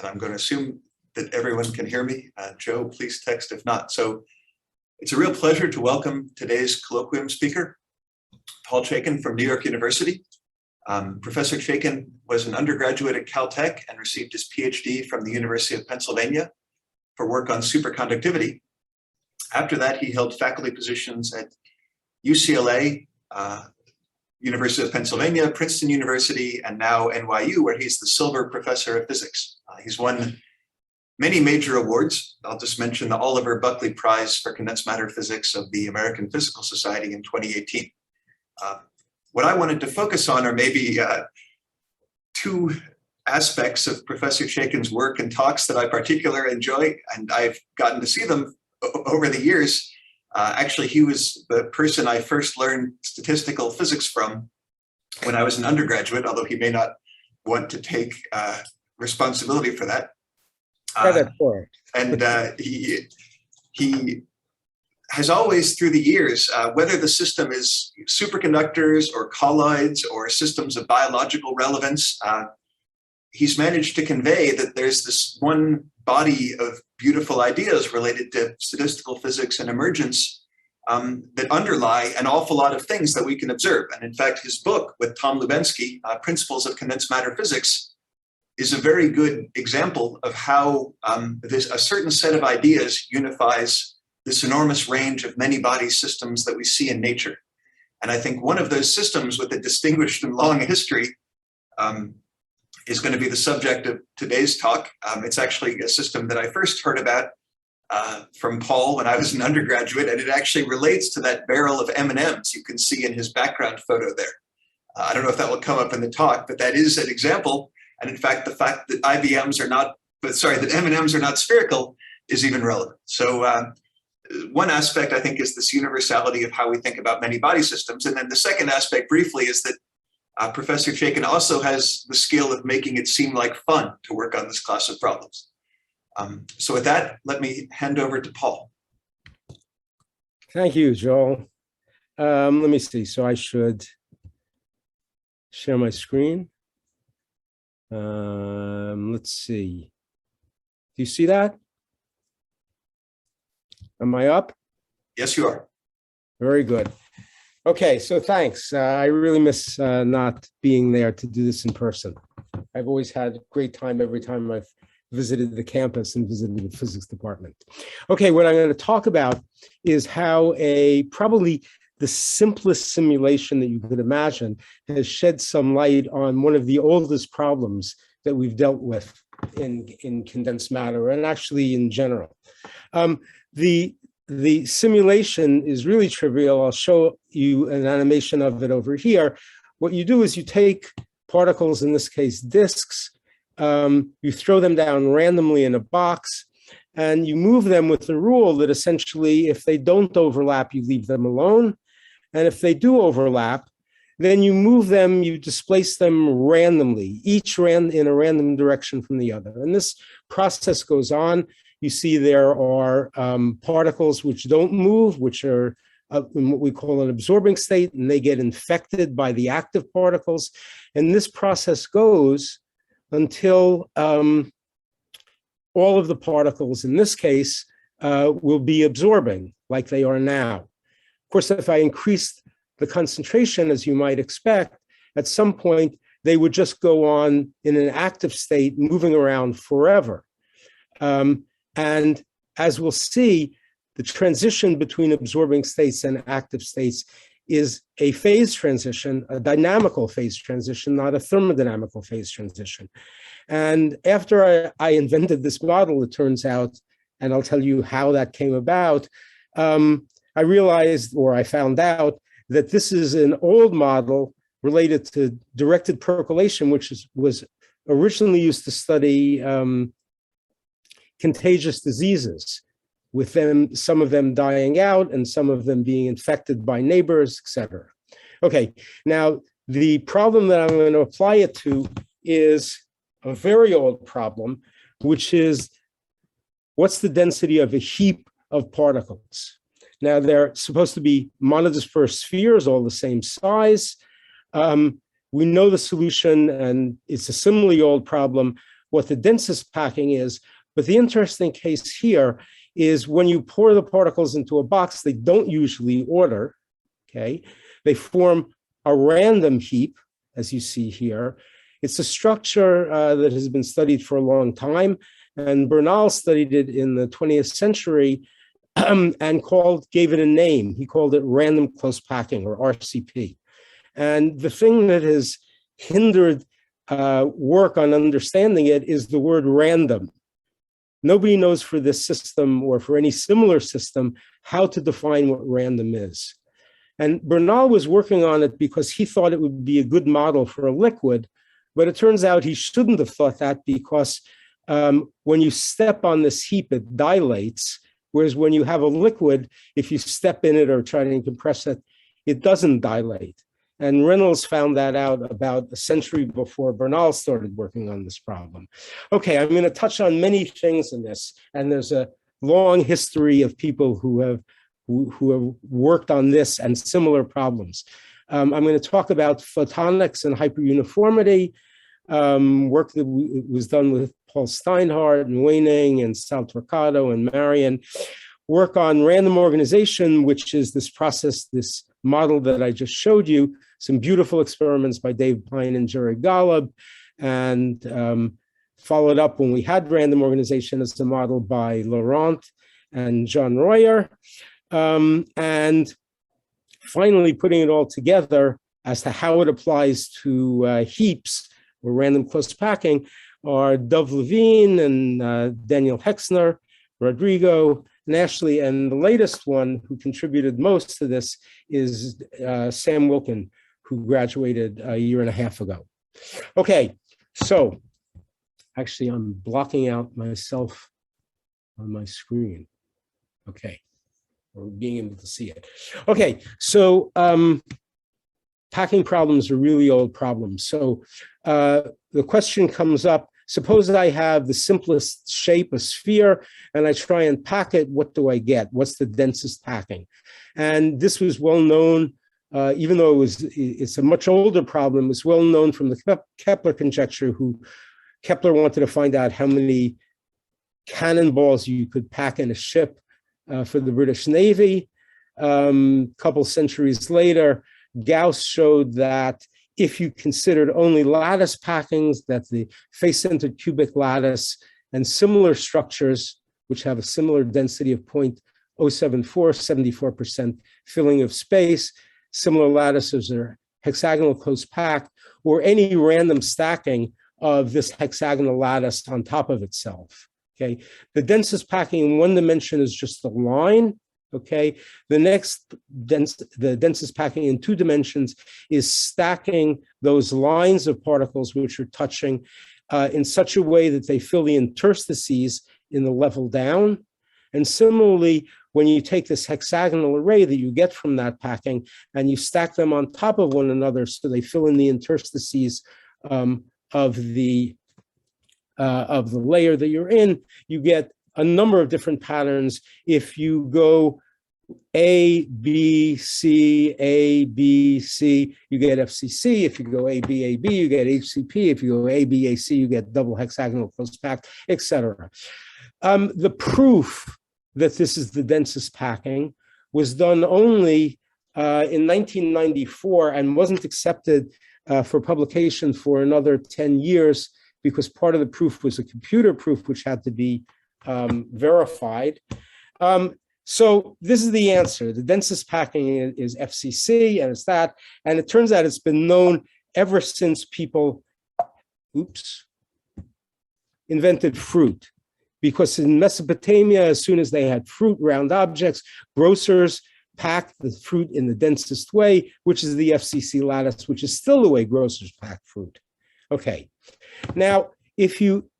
and I'm going to assume that everyone can hear me. Joe, please text if not. So it's a real pleasure to welcome today's colloquium speaker, Paul Chaikin from New York University. Professor Chaikin was an undergraduate at Caltech and received his PhD from the University of Pennsylvania for work on superconductivity. After that, he held faculty positions at UCLA, University of Pennsylvania, Princeton University, and now NYU, where he's the Silver Professor of Physics. He's won many major awards. I'll just mention the Oliver Buckley Prize for Condensed Matter Physics of the American Physical Society in 2018. What I wanted to focus on are maybe two aspects of Professor Chaikin's work and talks that I particularly enjoy, and I've gotten to see them over the years. Actually, he was the person I first learned statistical physics from when I was an undergraduate, although he may not want to take responsibility for that. And he has always, through the years, whether the system is superconductors or colloids or systems of biological relevance, he's managed to convey that there's this one body of beautiful ideas related to statistical physics and emergence that underlie an awful lot of things that we can observe. And in fact, his book with Tom Lubensky, Principles of Condensed Matter Physics, is a very good example of how a certain set of ideas unifies this enormous range of many body systems that we see in nature. And I think one of those systems with a distinguished and long history is going to be the subject of today's talk. It's actually a system that I first heard about from Paul when I was an undergraduate, and it actually relates to that barrel of m&ms you can see in his background photo there. I don't know if that will come up in the talk, but that is an example. And in fact, the fact that that m&ms are not spherical is even relevant. So one aspect, I think, is this universality of how we think about many body systems. And then the second aspect, briefly, is that Professor Chaikin also has the skill of making it seem like fun to work on this class of problems. So with that, let me hand over to Paul. Thank you, Joel. Let me see. So I should share my screen. Let's see. Do you see that? Am I up? Yes, you are. Very good. Okay, so thanks. I really miss not being there to do this in person. I've always had a great time every time I've visited the campus and visited the physics department. Okay, what I'm going to talk about is how probably the simplest simulation that you could imagine has shed some light on one of the oldest problems that we've dealt with in condensed matter and actually in general. The simulation is really trivial. I'll show you an animation of it over here. What you do is you take particles, in this case disks, you throw them down randomly in a box, and you move them with the rule that essentially if they don't overlap, you leave them alone. And if they do overlap, then you move them, you displace them randomly, each in a random direction from the other. And this process goes on. You see there are particles which don't move, which are in what we call an absorbing state, and they get infected by the active particles. And this process goes until all of the particles, in this case, will be absorbing like they are now. Of course, if I increase the concentration, as you might expect, at some point, they would just go on in an active state, moving around forever. And as we'll see, the transition between absorbing states and active states is a phase transition, a dynamical phase transition, not a thermodynamical phase transition. And after I invented this model, it turns out, and I'll tell you how that came about, I realized, or I found out, that this is an old model related to directed percolation, which was originally used to study contagious diseases, with them, some of them dying out and some of them being infected by neighbors, etc. Okay, now the problem that I'm going to apply it to is a very old problem, which is what's the density of a heap of particles? Now they're supposed to be monodisperse spheres, all the same size. We know the solution, and it's a similarly old problem. what the densest packing is. But the interesting case here is when you pour the particles into a box, they don't usually order, okay? They form a random heap, as you see here. It's a structure that has been studied for a long time, and Bernal studied it in the 20th century and gave it a name. He called it random close packing, or RCP. And the thing that has hindered work on understanding it is the word random. Nobody knows for this system or for any similar system how to define what random is. And Bernal was working on it because he thought it would be a good model for a liquid, but it turns out he shouldn't have thought that, because when you step on this heap, it dilates, whereas when you have a liquid, if you step in it or try to compress it, it doesn't dilate. And Reynolds found that out about a century before Bernal started working on this problem. Okay, I'm going to touch on many things in this, and there's a long history of people who have worked on this and similar problems. I'm going to talk about photonics and hyperuniformity, work that was done with Paul Steinhardt and Waning and Sal Torquato and Marion, work on random organization, which is this process, this model that I just showed you, some beautiful experiments by Dave Pine and Jerry Golub, and followed up when we had random organization as a model by Laurent and John Royer. And finally putting it all together as to how it applies to heaps or random close packing are Dov Levine and Daniel Hexner, Rodrigo, and Ashley. And the latest one who contributed most to this is Sam Wilkin, who graduated a year and a half ago. Okay, so actually I'm blocking out myself on my screen. Okay. Or being able to see it. Okay, so packing problems are really old problems. So the question comes up, suppose I have the simplest shape, a sphere, and I try and pack it, what do I get? What's the densest packing? And this was well known, even though it's a much older problem, it's well known from the Kepler conjecture, Kepler wanted to find out how many cannonballs you could pack in a ship for the British Navy. Couple centuries later, Gauss showed that if you considered only lattice packings, that the face-centered cubic lattice and similar structures, which have a similar density of 0.074, 74% filling of space, similar lattices are hexagonal close packed, or any random stacking of this hexagonal lattice on top of itself. Okay, the densest packing in one dimension is just the line. Okay, the densest packing in two dimensions is stacking those lines of particles which are touching in such a way that they fill the interstices in the level down. And similarly, when you take this hexagonal array that you get from that packing and you stack them on top of one another so they fill in the interstices of the layer that you're in, you get a number of different patterns. If you go A, B, C, A, B, C, you get FCC. If you go A, B, A, B, you get HCP. If you go A, B, A, C, you get double hexagonal close packed, etc. The proof that this is the densest packing was done only in 1994 and wasn't accepted for publication for another 10 years because part of the proof was a computer proof which had to be verified. So this is the answer. The densest packing is FCC, and it's that. And it turns out it's been known ever since people, invented fruit. Because in Mesopotamia, as soon as they had fruit, round objects, grocers packed the fruit in the densest way, which is the FCC lattice, which is still the way grocers pack fruit. Okay. Now, if you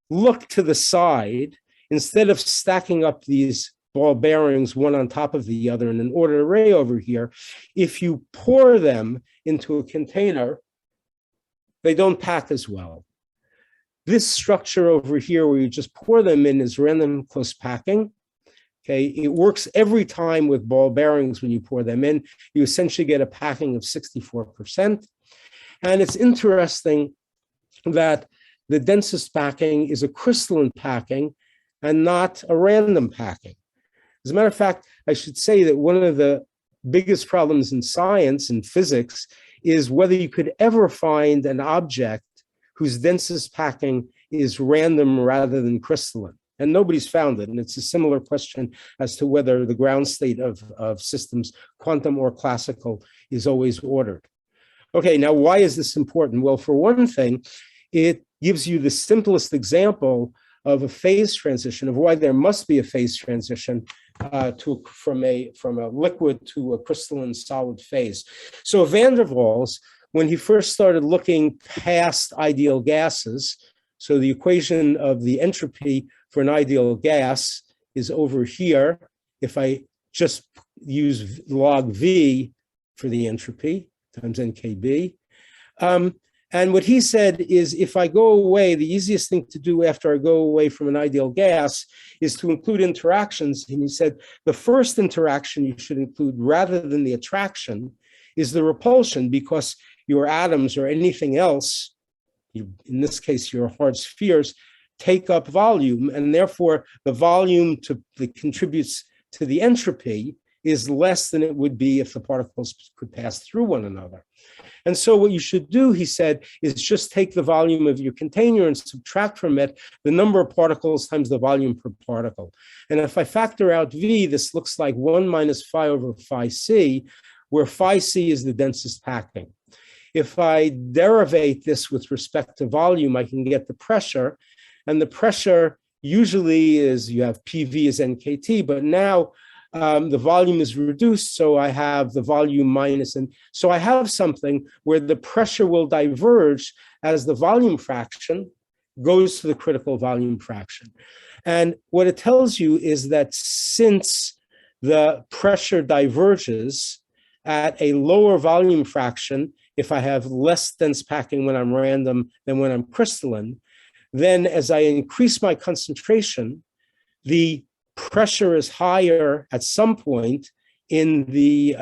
look to the side, instead of stacking up these ball bearings one on top of the other in an ordered array over here, if you pour them into a container, they don't pack as well. This structure over here where you just pour them in is random close packing. Okay, it works every time with ball bearings when you pour them in. You essentially get a packing of 64%. And it's interesting that the densest packing is a crystalline packing and not a random packing. As a matter of fact, I should say that one of the biggest problems in science and physics is whether you could ever find an object whose densest packing is random rather than crystalline. And nobody's found it. And it's a similar question as to whether the ground state of systems, quantum or classical, is always ordered. Okay, now why is this important? Well, for one thing, it gives you the simplest example of a phase transition, of why there must be a phase transition from a liquid to a crystalline solid phase. So van der Waals, when he first started looking past ideal gases, so the equation of the entropy for an ideal gas is over here. If I just use log V for the entropy times NKB. And what he said is, if I go away, the easiest thing to do after I go away from an ideal gas is to include interactions. And he said, the first interaction you should include rather than the attraction is the repulsion, because your atoms or anything else, in this case, your hard spheres, take up volume, and therefore the volume that contributes to the entropy is less than it would be if the particles could pass through one another. And so what you should do, he said, is just take the volume of your container and subtract from it the number of particles times the volume per particle. And if I factor out V, this looks like 1 minus phi over phi C, where phi C is the densest packing. If I derivate this with respect to volume, I can get the pressure. And the pressure usually is, you have PV as NKT, but now the volume is reduced, so I have the volume minus, and so I have something where the pressure will diverge as the volume fraction goes to the critical volume fraction. And what it tells you is that since the pressure diverges at a lower volume fraction, if I have less dense packing when I'm random than when I'm crystalline, then as I increase my concentration, the pressure is higher at some point in the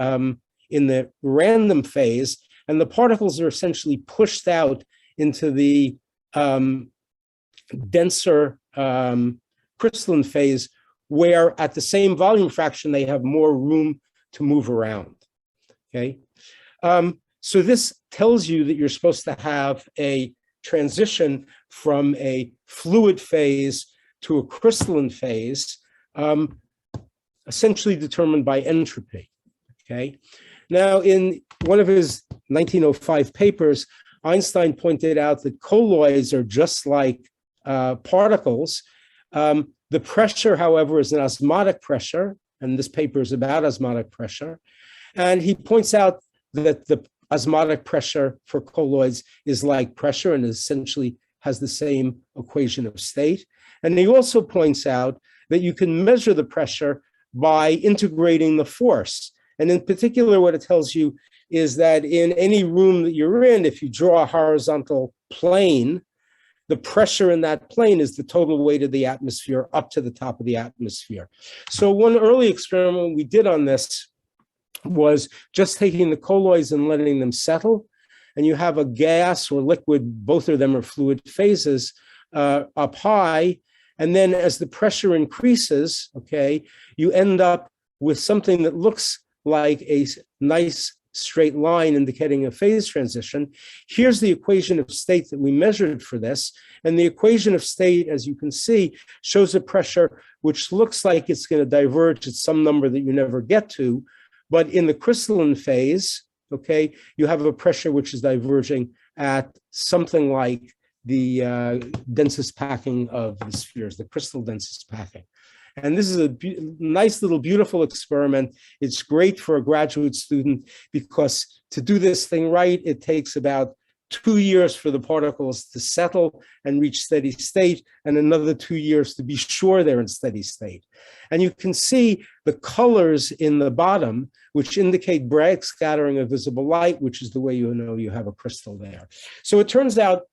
random phase, and the particles are essentially pushed out into the denser crystalline phase, where at the same volume fraction, they have more room to move around, okay? So this tells you that you're supposed to have a transition from a fluid phase to a crystalline phase, essentially determined by entropy, okay? Now, in one of his 1905 papers, Einstein pointed out that colloids are just like particles. The pressure, however, is an osmotic pressure, and this paper is about osmotic pressure. And he points out that the osmotic pressure for colloids is like pressure and essentially has the same equation of state. And he also points out that you can measure the pressure by integrating the force. And in particular, what it tells you is that in any room that you're in, if you draw a horizontal plane, the pressure in that plane is the total weight of the atmosphere up to the top of the atmosphere. So one early experiment we did on this was just taking the colloids and letting them settle. And you have a gas or liquid, both of them are fluid phases, up high. And then as the pressure increases, okay, you end up with something that looks like a nice straight line indicating a phase transition. Here's the equation of state that we measured for this. And the equation of state, as you can see, shows a pressure which looks like it's going to diverge at some number that you never get to. But in the crystalline phase, okay, you have a pressure which is diverging at something like the densest packing of the spheres, the crystal densest packing. And this is a nice little beautiful experiment. It's great for a graduate student because to do this thing right, it takes about 2 years for the particles to settle and reach steady state, and another 2 years to be sure they're in steady state. And you can see the colors in the bottom, which indicate Bragg scattering of visible light, which is the way you know you have a crystal there. So it turns out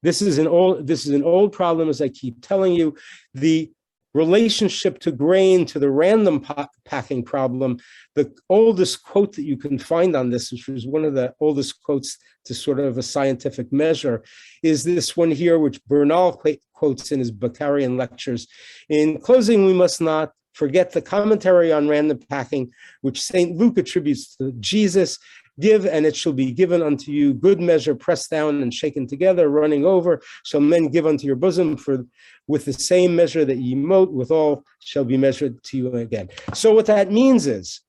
this is an old problem, as I keep telling you. The relationship to grain to the random packing problem, the oldest quote that you can find on this, which was one of the oldest quotes to sort of a scientific measure, is this one here, which Bernal quotes in his Beccarian lectures. In closing, we must not forget the commentary on random packing, which St. Luke attributes to Jesus. Give, and it shall be given unto you, good measure, pressed down and shaken together, running over, shall men give unto your bosom, for with the same measure that ye mote, withal shall be measured to you again. So what that means is,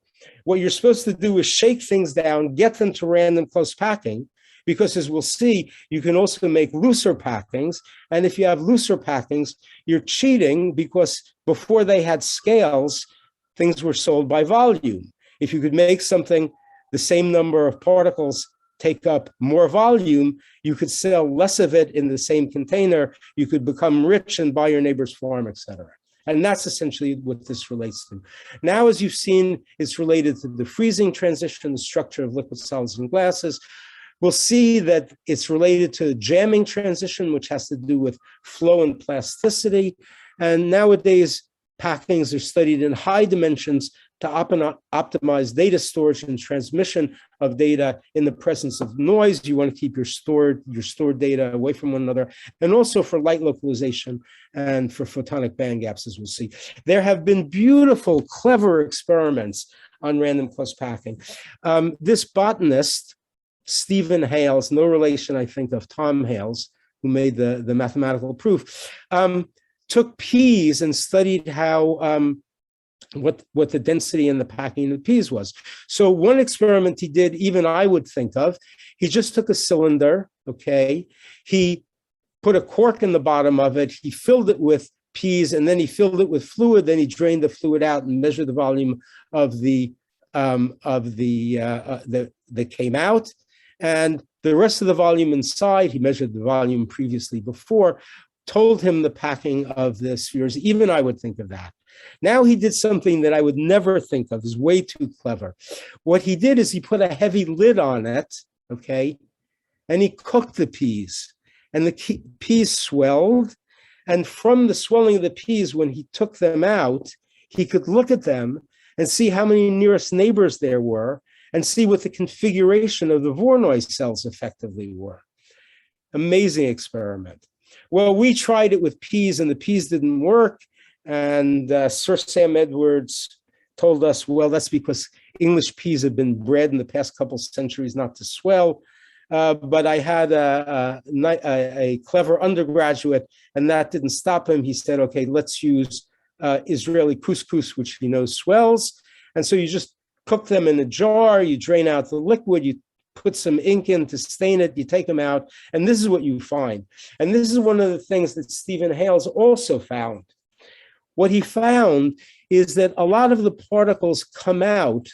what you're supposed to do is shake things down, get them to random close packing, because as we'll see, you can also make looser packings. And if you have looser packings, you're cheating, because before they had scales, things were sold by volume. If you could make something the same number of particles take up more volume, you could sell less of it in the same container, you could become rich and buy your neighbor's farm, etc. And that's essentially what this relates to. Now, as you've seen, it's related to the freezing transition, the structure of liquid solids and gases. We'll see that it's related to the jamming transition, which has to do with flow and plasticity. And nowadays, packings are studied in high dimensions to optimize data storage and transmission of data in the presence of noise. You want to keep your stored data away from one another, and also for light localization and for photonic band gaps, as we'll see. There have been beautiful, clever experiments on random close packing. This botanist, Stephen Hales, no relation, I think, of Tom Hales, who made the mathematical proof, took peas and studied how what the density and the packing of peas was. So one experiment he did, even I would think of, he just took a cylinder, okay? He put a cork in the bottom of it, he filled it with peas, and then he filled it with fluid, then he drained the fluid out and measured the volume of that came out. And the rest of the volume inside, he measured the volume previously before, told him the packing of the spheres. Even I would think of that. Now he did something that I would never think of, is way too clever. What he did is he put a heavy lid on it, okay, and he cooked the peas, and the peas swelled. And from the swelling of the peas, when he took them out, he could look at them and see how many nearest neighbors there were, and see what the configuration of the Voronoi cells effectively were. Amazing experiment. Well, we tried it with peas, and the peas didn't work. And Sir Sam Edwards told us, well, that's because English peas have been bred in the past couple centuries not to swell. But I had a clever undergraduate, and that didn't stop him. He said, okay, let's use Israeli couscous, which he knows swells. And so you just cook them in a jar, you drain out the liquid, you put some ink in to stain it, you take them out, and this is what you find. And this is one of the things that Stephen Hales also found. What he found is that a lot of the particles come out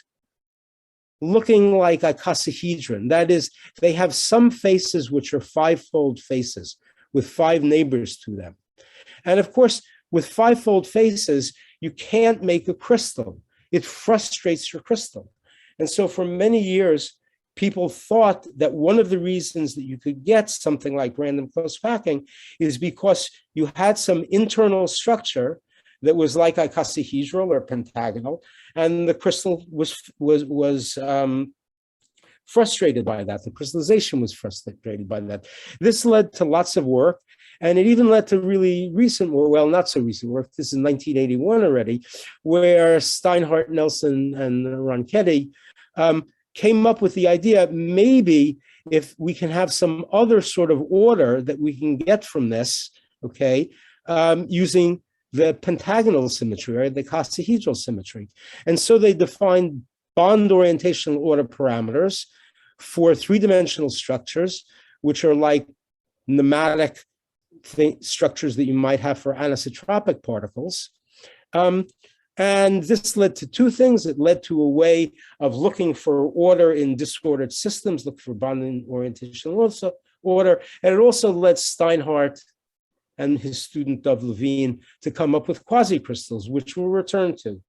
looking like icosahedron. That is, they have some faces which are five-fold faces with five neighbors to them. And of course, with five-fold faces, you can't make a crystal. It frustrates your crystal. And so for many years, people thought that one of the reasons that you could get something like random close packing is because you had some internal structure that was like icosahedral or pentagonal, and the crystal was frustrated by that. The crystallization was frustrated by that. This led to lots of work, and it even led to really recent work, well, not so recent work, this is 1981 already, where Steinhardt, Nelson, and Ronchetti came up with the idea, maybe if we can have some other sort of order that we can get from this, okay, using the pentagonal symmetry or the icosahedral symmetry. And so they defined bond orientational order parameters for three-dimensional structures, which are like pneumatic structures that you might have for anisotropic particles. And this led to two things. It led to a way of looking for order in disordered systems, look for bond orientational order. And it also led Steinhardt and his student Dov Levine to come up with quasicrystals, which we'll return to.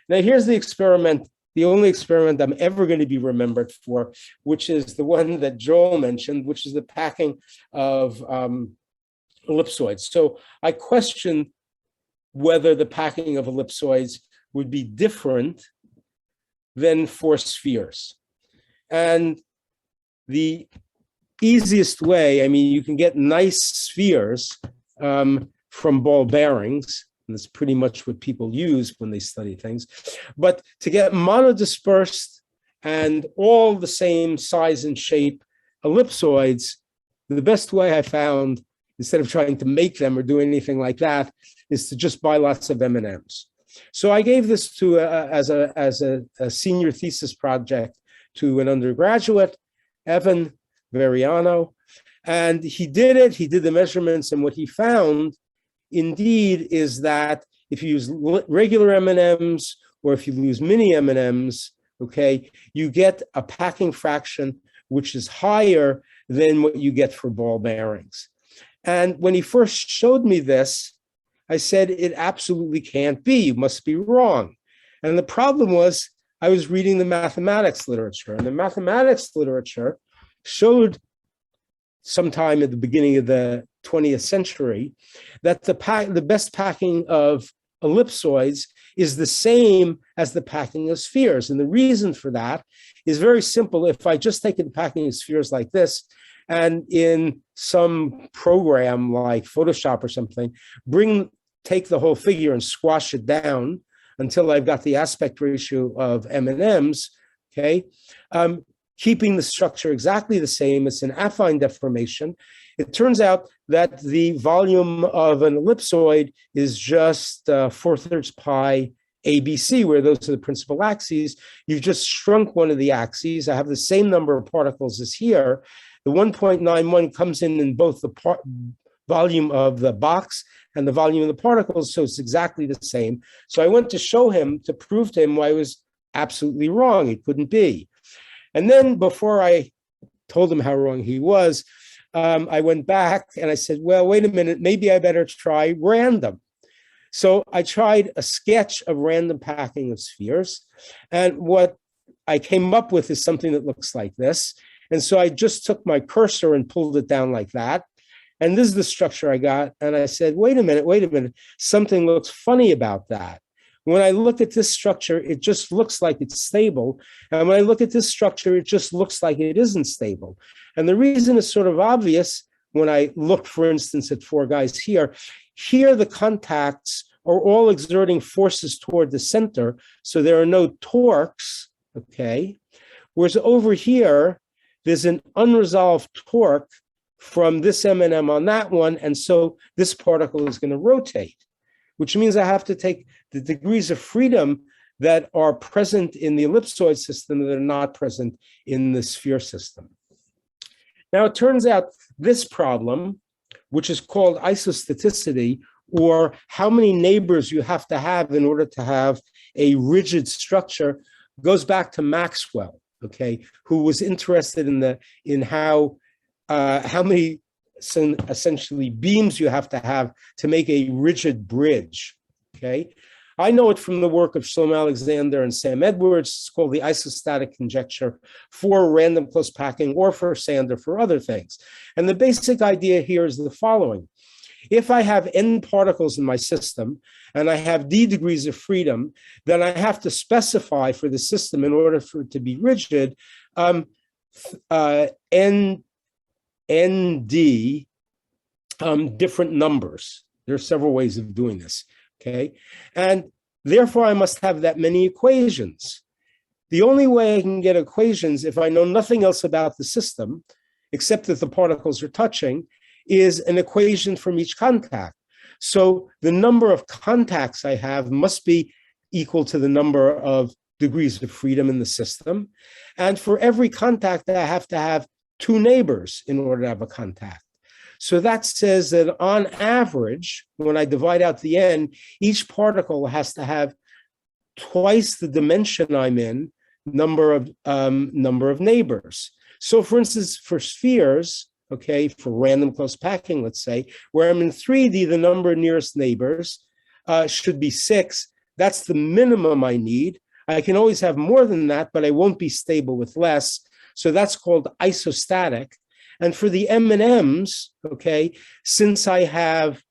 Now, here's the experiment, the only experiment I'm ever going to be remembered for, which is the one that Joel mentioned, which is the packing of ellipsoids. So I question whether the packing of ellipsoids would be different than for spheres. And the easiest way, I mean, you can get nice spheres from ball bearings, and that's pretty much what people use when they study things. But to get monodispersed and all the same size and shape ellipsoids, the best way I found, instead of trying to make them or do anything like that, is to just buy lots of M&ms. So I gave this to as a senior thesis project to an undergraduate, Evan Veriano, and he did it. He did the measurements, and what he found, indeed, is that if you use regular M&ms or if you use mini M&ms, okay, you get a packing fraction which is higher than what you get for ball bearings. And when he first showed me this, I said, it absolutely can't be. You must be wrong. And the problem was, I was reading the mathematics literature, and the mathematics literature showed sometime at the beginning of the 20th century that the best packing of ellipsoids is the same as the packing of spheres. And the reason for that is very simple. If I just take the packing of spheres like this, and in some program like Photoshop or something, take the whole figure and squash it down until I've got the aspect ratio of M&Ms, okay? Keeping the structure exactly the same, it's an affine deformation. It turns out that the volume of an ellipsoid is just 4/3 pi ABC, where those are the principal axes. You've just shrunk one of the axes. I have the same number of particles as here. The 1.91 comes in both the volume of the box and the volume of the particles, so it's exactly the same. So I went to show him, to prove to him why I was absolutely wrong. It couldn't be. And then before I told him how wrong he was, I went back and I said, well, wait a minute, maybe I better try random. So I tried a sketch of random packing of spheres. And what I came up with is something that looks like this. And so I just took my cursor and pulled it down like that. And this is the structure I got. And I said, wait a minute, something looks funny about that. When I look at this structure, it just looks like it's stable. And when I look at this structure, it just looks like it isn't stable. And the reason is sort of obvious. When I look, for instance, at four guys here, the contacts are all exerting forces toward the center. So there are no torques, okay? Whereas over here, there's an unresolved torque from this M&M on that one. And so this particle is going to rotate, which means I have to take the degrees of freedom that are present in the ellipsoid system that are not present in the sphere system. Now, it turns out this problem, which is called isostaticity, or how many neighbors you have to have in order to have a rigid structure, goes back to Maxwell, okay, who was interested in how many essentially beams you have to make a rigid bridge, okay? I know it from the work of Shlomo Alexander and Sam Edwards. It's called the isostatic conjecture for random close packing, or for sand, or for other things. And the basic idea here is the following. If I have n particles in my system and I have d degrees of freedom, then I have to specify for the system, in order for it to be rigid, nd different numbers. There are several ways of doing this, okay? And therefore, I must have that many equations. The only way I can get equations, if I know nothing else about the system, except that the particles are touching, is an equation from each contact. So the number of contacts I have must be equal to the number of degrees of freedom in the system. And for every contact, I have to have two neighbors in order to have a contact. So that says that on average, when I divide out the n, each particle has to have twice the dimension I'm in, number of neighbors. So for instance, for spheres, okay, for random close packing, let's say, where I'm in 3D, the number of nearest neighbors should be 6. That's the minimum I need. I can always have more than that, but I won't be stable with less. So that's called isostatic. And for the M&Ms, okay, since I have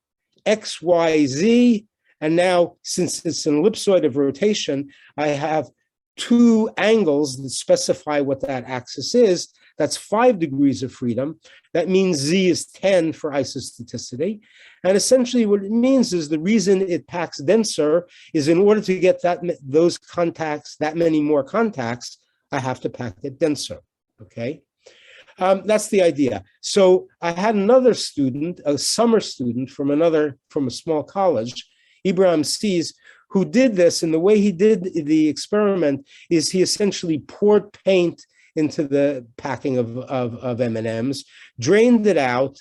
X, Y, Z, And now, since it's an ellipsoid of rotation, I have two angles that specify what that axis is. That's 5 degrees of freedom. That means Z is 10 for isostaticity. And essentially what it means is the reason it packs denser is in order to get those contacts, that many more contacts, I have to pack it denser, okay? That's the idea. So I had another student, a summer student from a small college, Ibrahim Sees, who did this, and the way he did the experiment is he essentially poured paint into the packing of M&Ms, drained it out,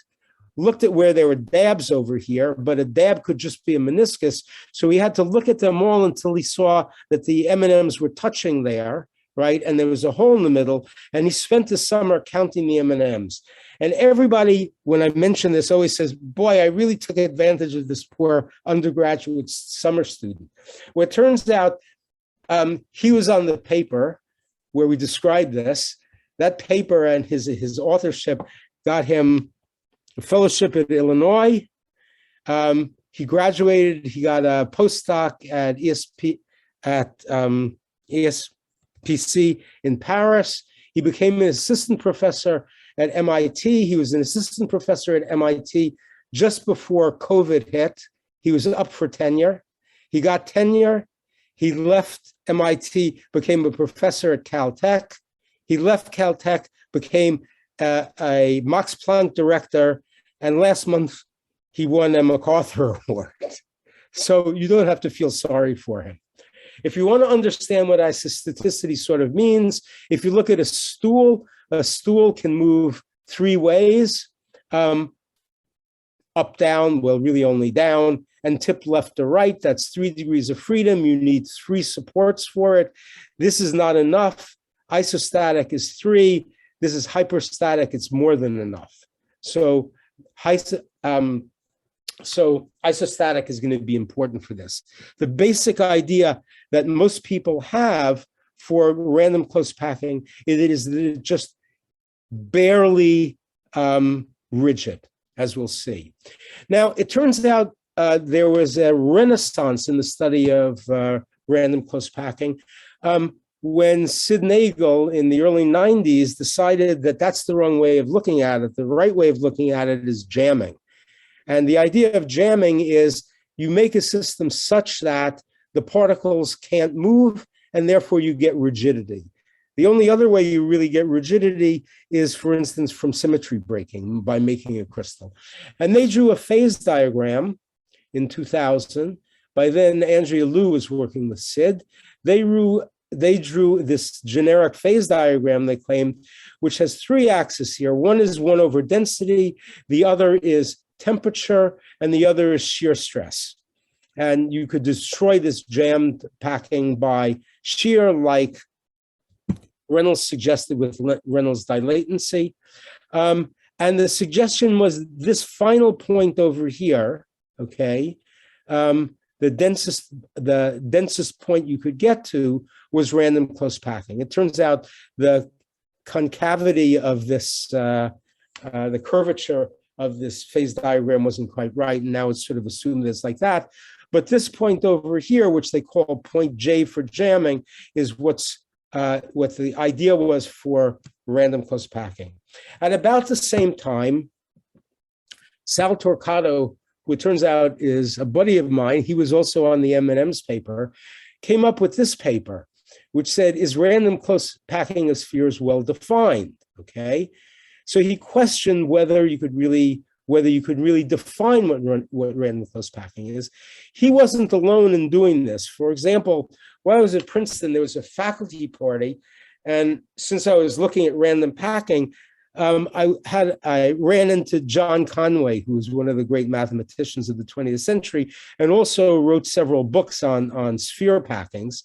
looked at where there were dabs over here, but a dab could just be a meniscus. So he had to look at them all until he saw that the M&Ms were touching there, right? And there was a hole in the middle, and he spent the summer counting the M&Ms. And everybody, when I mention this, always says, boy, I really took advantage of this poor undergraduate summer student. Well, it turns out he was on the paper where we described this. That paper and his authorship got him a fellowship at Illinois. He graduated, he got a postdoc at ESPC in Paris. He became an assistant professor at MIT. He was an assistant professor at MIT just before COVID hit. He was up for tenure. He got tenure. He left MIT, became a professor at Caltech. He left Caltech, became a Max Planck director, and last month he won a MacArthur Award. So you don't have to feel sorry for him. If you want to understand what isostaticity sort of means, if you look at a stool can move 3 ways, up, down, well, really only down, and tip left or right. That's 3 degrees of freedom. You need 3 supports for it. This is not enough. Isostatic is 3. This is hyperstatic. It's more than enough. So isostatic is going to be important for this. The basic idea that most people have for random close packing is that it's just barely rigid, as we'll see. Now, it turns out there was a renaissance in the study of random close packing when Sid Nagel in the early 90s decided that that's the wrong way of looking at it. The right way of looking at it is jamming. And the idea of jamming is you make a system such that the particles can't move, and therefore you get rigidity. The only other way you really get rigidity is, for instance, from symmetry breaking by making a crystal. And they drew a phase diagram in 2000. By then, Andrea Liu was working with Sid. They drew this generic phase diagram, they claimed, which has 3 axes here. One is 1 over density, the other is temperature, and the other is shear stress. And you could destroy this jammed packing by shear, like Reynolds suggested with Reynolds dilatancy. And the suggestion was this final point over here, okay? The densest point you could get to was random close packing. It turns out the concavity of this, the curvature of this phase diagram wasn't quite right, and now it's sort of assumed it's like that. But this point over here, which they call point J for jamming, is what the idea was for random close packing. At about the same time, Sal Torquato, who it turns out is a buddy of mine, he was also on the M&Ms paper, came up with this paper, which said, is random close packing of spheres well defined, okay? So he questioned whether you could really define what random close packing is. He wasn't alone in doing this. For example, while I was at Princeton, there was a faculty party, and since I was looking at random packing, I ran into John Conway, who was one of the great mathematicians of the 20th century, and also wrote several books on sphere packings.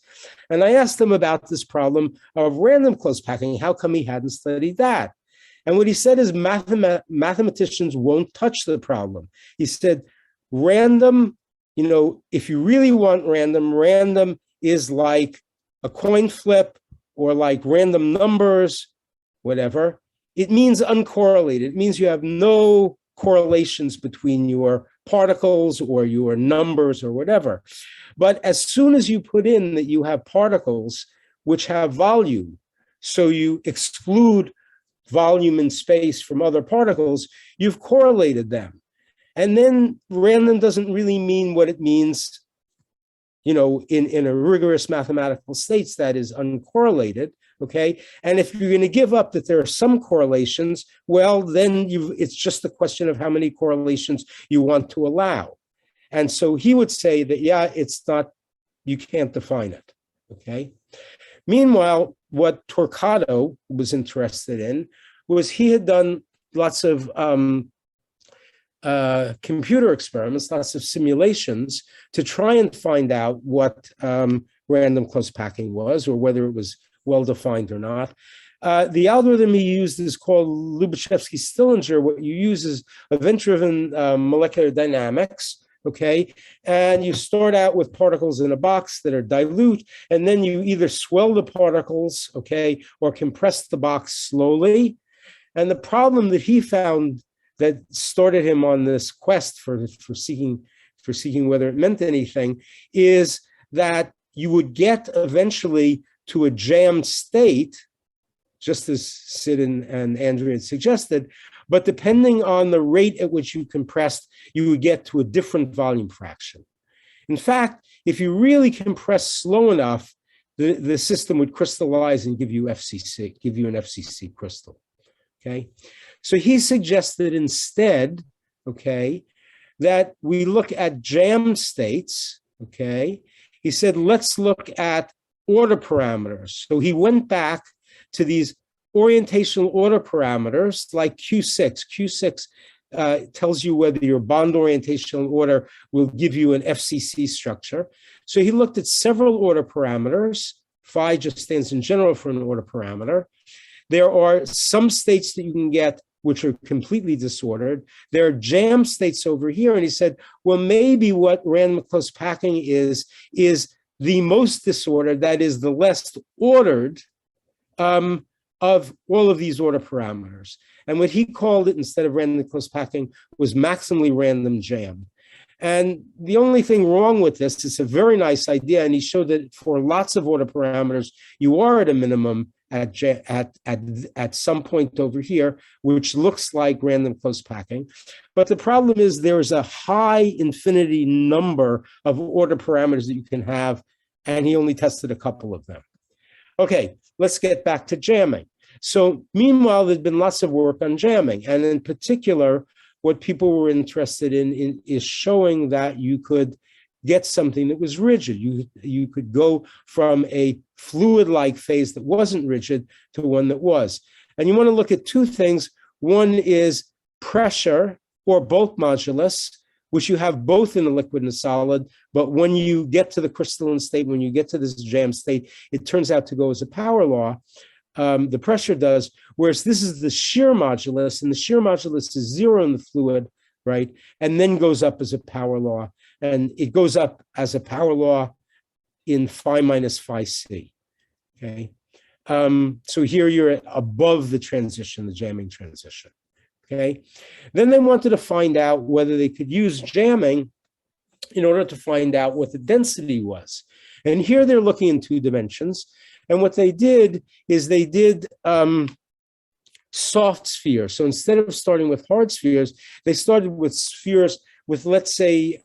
And I asked him about this problem of random close packing. How come he hadn't studied that? And what he said is mathematicians won't touch the problem. He said, random, if you really want random is like a coin flip or like random numbers, whatever. It means uncorrelated. It means you have no correlations between your particles or your numbers or whatever. But as soon as you put in that you have particles which have volume, so you exclude volume and space from other particles, you've correlated them. And then random doesn't really mean what it means, in a rigorous mathematical states, that is uncorrelated, okay? And if you're going to give up that there are some correlations, well, then it's just a question of how many correlations you want to allow. And so he would say that, yeah, it's not, you can't define it, okay? Meanwhile, what Torquato was interested in was he had done lots of computer experiments, lots of simulations to try and find out what random close packing was, or whether it was well-defined or not. The algorithm he used is called Lubachevsky-Stillinger. What you use is event-driven molecular dynamics, okay? And you start out with particles in a box that are dilute, and then you either swell the particles, okay, or compress the box slowly. And the problem that he found that started him on this quest for seeking whether it meant anything is that you would get eventually to a jammed state, just as Sid and Andrea had suggested, but depending on the rate at which you compressed, you would get to a different volume fraction. In fact, if you really compress slow enough, the system would crystallize and give you an FCC crystal, okay? So he suggested instead, okay, that we look at jammed states, okay? He said, let's look at order parameters. So he went back to these orientational order parameters like Q6. Q6 tells you whether your bond orientational order will give you an FCC structure. So he looked at several order parameters. Phi just stands in general for an order parameter. There are some states that you can get which are completely disordered. There are jam states over here. And he said, well, maybe what random close packing is the most disordered, that is the less ordered of all of these order parameters. And what he called it, instead of random close packing, was maximally random jam. And the only thing wrong with this, it's a very nice idea. And he showed that for lots of order parameters, you are at a minimum at some point over here, which looks like random close packing. But the problem is there's a high infinity number of order parameters that you can have, and he only tested a couple of them. Okay, let's get back to jamming. So meanwhile, there's been lots of work on jamming, and in particular, what people were interested in is showing that you could get something that was rigid. You could go from a fluid-like phase that wasn't rigid to one that was. And you want to look at two things. One is pressure or bulk modulus, which you have both in a liquid and a solid, but when you get to the crystalline state, when you get to this jam state, it turns out to go as a power law. The pressure does, whereas this is the shear modulus, and the shear modulus is 0 in the fluid, right? And then goes up as a power law. And it goes up as a power law in phi minus phi c, okay? So here you're above the transition, the jamming transition, okay? Then they wanted to find out whether they could use jamming in order to find out what the density was. And here they're looking in 2 dimensions. And what they did is they did soft spheres. So instead of starting with hard spheres, they started with spheres with, let's say,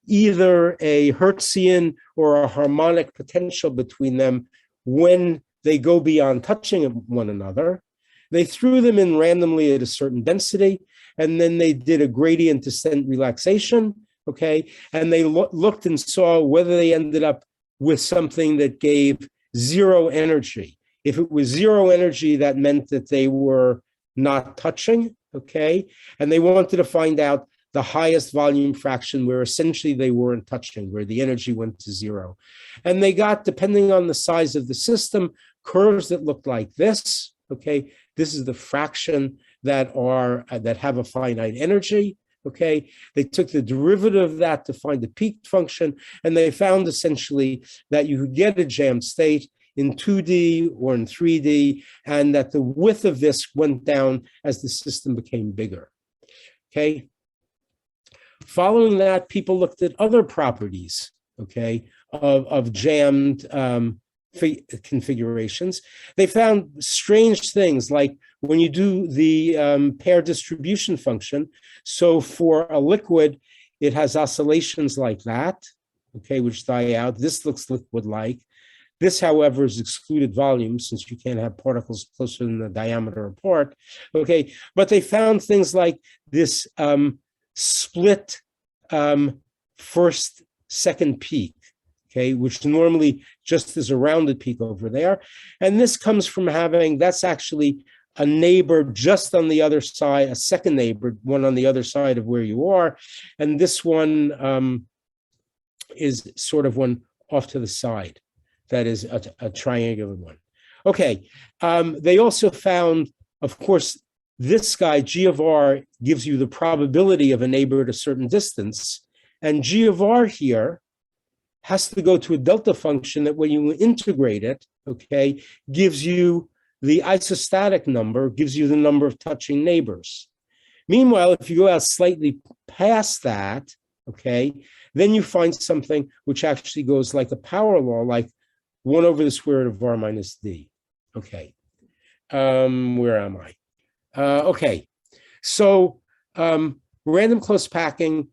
either a Hertzian or a harmonic potential between them when they go beyond touching one another. They threw them in randomly at a certain density, and then they did a gradient descent relaxation, okay? And they looked and saw whether they ended up with something that gave 0 energy. If it was 0 energy, that meant that they were not touching, okay? And they wanted to find out the highest volume fraction where essentially they weren't touching, where the energy went to 0. And they got, depending on the size of the system, curves that looked like this, okay? This is the fraction that have a finite energy, okay? They took the derivative of that to find the peak function, and they found essentially that you could get a jammed state in 2D or in 3D, and that the width of this went down as the system became bigger, okay? Following that, people looked at other properties, okay, of jammed configurations. They found strange things like when you do the pair distribution function. So for a liquid, it has oscillations like that, okay, which die out. This looks liquid-like. This, however, is excluded volume since you can't have particles closer than the diameter apart, okay? But they found things like this split first, second peak, okay, which normally just is a rounded peak over there. And this comes from having, that's actually a neighbor just on the other side, a second neighbor, one on the other side of where you are. And this one is sort of one off to the side. That is a triangular one. Okay, they also found, of course, this guy, G of R, gives you the probability of a neighbor at a certain distance. And G of R here has to go to a delta function that when you integrate it, okay, gives you the isostatic number, gives you the number of touching neighbors. Meanwhile, if you go out slightly past that, okay, then you find something which actually goes like a power law, like 1 over the square root of R minus D. Okay, where am I? Okay, so random close packing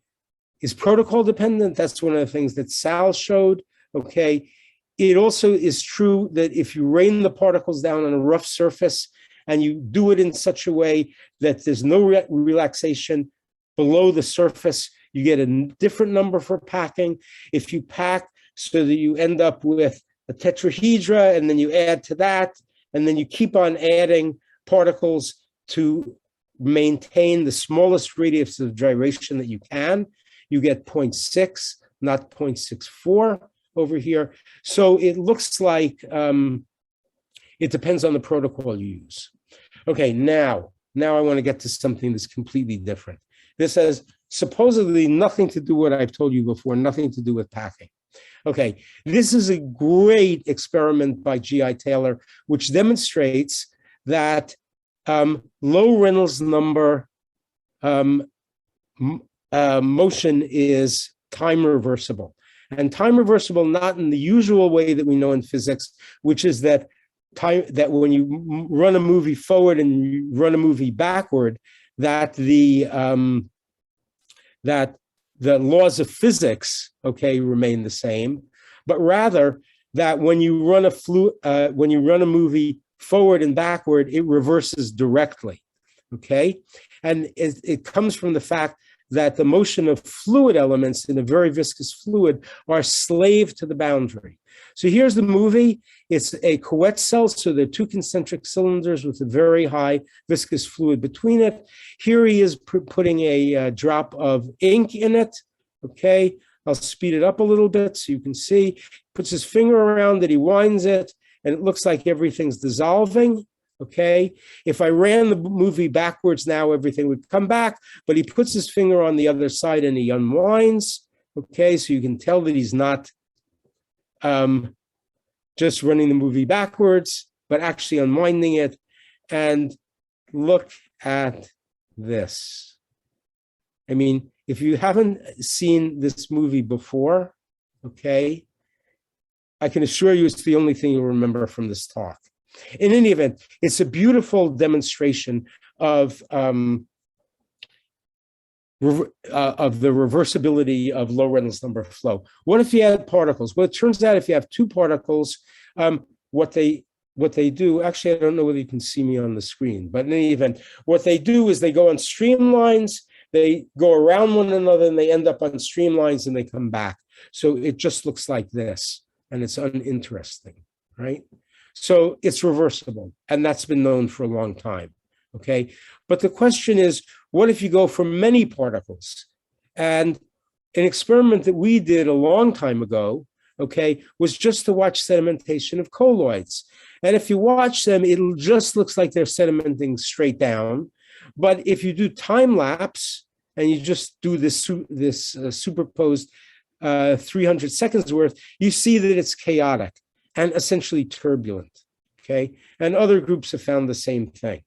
is protocol dependent. That's one of the things that Sal showed, okay? It also is true that if you rain the particles down on a rough surface and you do it in such a way that there's no relaxation below the surface, you get a different number for packing. If you pack so that you end up with a tetrahedra and then you add to that, and then you keep on adding particles to maintain the smallest radius of gyration that you can, you get 0.6, not 0.64 over here. So it looks like it depends on the protocol you use. Okay, now I want to get to something that's completely different. This has supposedly nothing to do with what I've told you before, nothing to do with packing. Okay, this is a great experiment by G.I. Taylor, which demonstrates that low Reynolds number motion is time reversible. And time reversible not in the usual way that we know in physics, which is that when you run a movie forward and you run a movie backward, that the laws of physics, okay, remain the same, but rather that when you run a movie forward and backward, it reverses directly, okay? And it comes from the fact that the motion of fluid elements in a very viscous fluid are slave to the boundary. So here's the movie. It's a Couette cell, so there are two concentric cylinders with a very high viscous fluid between it. Here he is putting a drop of ink in it, okay? I'll speed it up a little bit so you can see. Puts his finger around it, he winds it, and it looks like everything's dissolving. Okay, if I ran the movie backwards now, everything would come back, but he puts his finger on the other side and he unwinds. Okay, so you can tell that he's not just running the movie backwards, but actually unwinding it. And look at this. I mean, if you haven't seen this movie before, okay, I can assure you it's the only thing you'll remember from this talk. In any event, it's a beautiful demonstration of the reversibility of low Reynolds number flow. What if you had particles? Well, it turns out if you have two particles, what they do, actually, I don't know whether you can see me on the screen, but in any event, what they do is they go on streamlines, they go around one another, and they end up on streamlines, and they come back. So it just looks like this, and it's uninteresting, right? So it's reversible, and that's been known for a long time, okay? But the question is, what if you go for many particles? And an experiment that we did a long time ago, okay, was just to watch sedimentation of colloids. And if you watch them, it just looks like they're sedimenting straight down. But if you do time lapse, and you just do this superposed 300 seconds worth, you see that it's chaotic and essentially turbulent, okay? And other groups have found the same thing.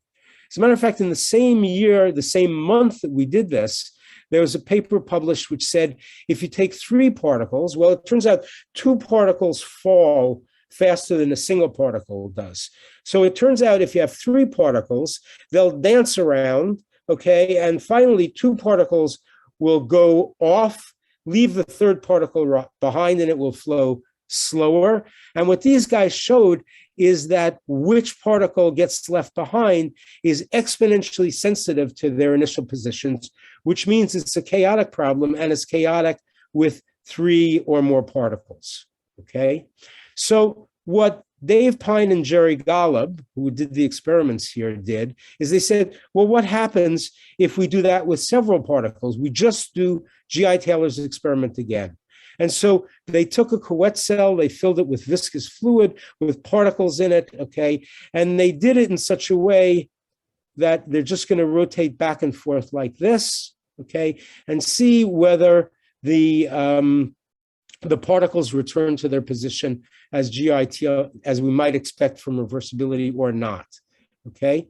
As a matter of fact, in the same year, the same month that we did this, there was a paper published which said if you take 3 particles, well, it turns out 2 particles fall faster than a single particle does. So it turns out if you have 3 particles, they'll dance around, okay, and finally 2 particles will go off, leave the 3rd particle behind, and it will flow slower. And what these guys showed is that which particle gets left behind is exponentially sensitive to their initial positions, which means it's a chaotic problem, and it's chaotic with 3 or more particles, okay? So what Dave Pine and Jerry Golub, who did the experiments here, did is they said, well, what happens if we do that with several particles? We just do G.I. Taylor's experiment again. And so they took a Couette cell, they filled it with viscous fluid with particles in it, okay? And they did it in such a way that they're just going to rotate back and forth like this, okay? And see whether the particles return to their position as GIT, as we might expect from reversibility or not, okay?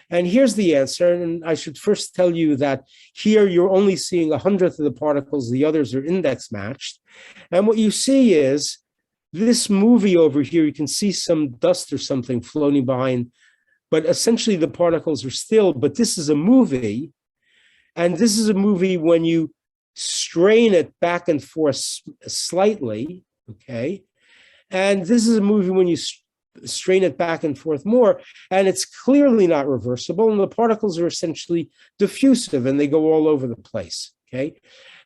And here's the answer, and I should first tell you that here you're only seeing 100th of the particles, the others are index matched. And what you see is this movie over here, you can see some dust or something floating behind, but essentially the particles are still, but this is a movie, and this is a movie when you strain it back and forth slightly, okay? And this is a movie when you strain it back and forth more, and it's clearly not reversible, and the particles are essentially diffusive, and they go all over the place, okay?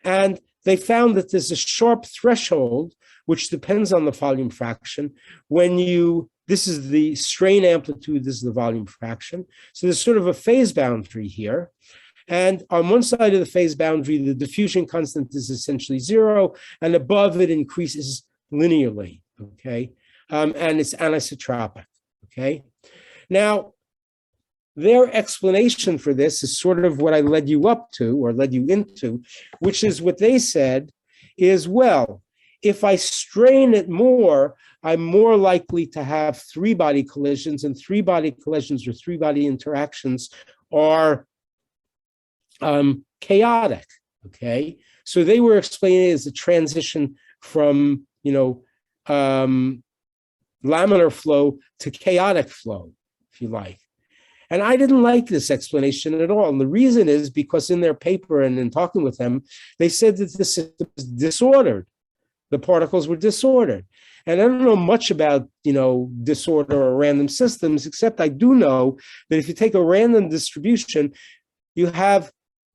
And they found that there's a sharp threshold, which depends on the volume fraction, when you, this is the strain amplitude, this is the volume fraction, so there's sort of a phase boundary here. And on one side of the phase boundary, the diffusion constant is essentially 0, and above it increases linearly, okay? And it's anisotropic, okay? Now, their explanation for this is sort of what I led you up to, or led you into, which is what they said is, well, if I strain it more, I'm more likely to have 3-body collisions, and 3-body collisions or 3-body interactions are chaotic, okay? So they were explaining it as a transition from, laminar flow to chaotic flow, if you like. And I didn't like this explanation at all. And the reason is because in their paper and in talking with them, they said that the system was disordered. The particles were disordered. And I don't know much about, disorder or random systems, except I do know that if you take a random distribution, you have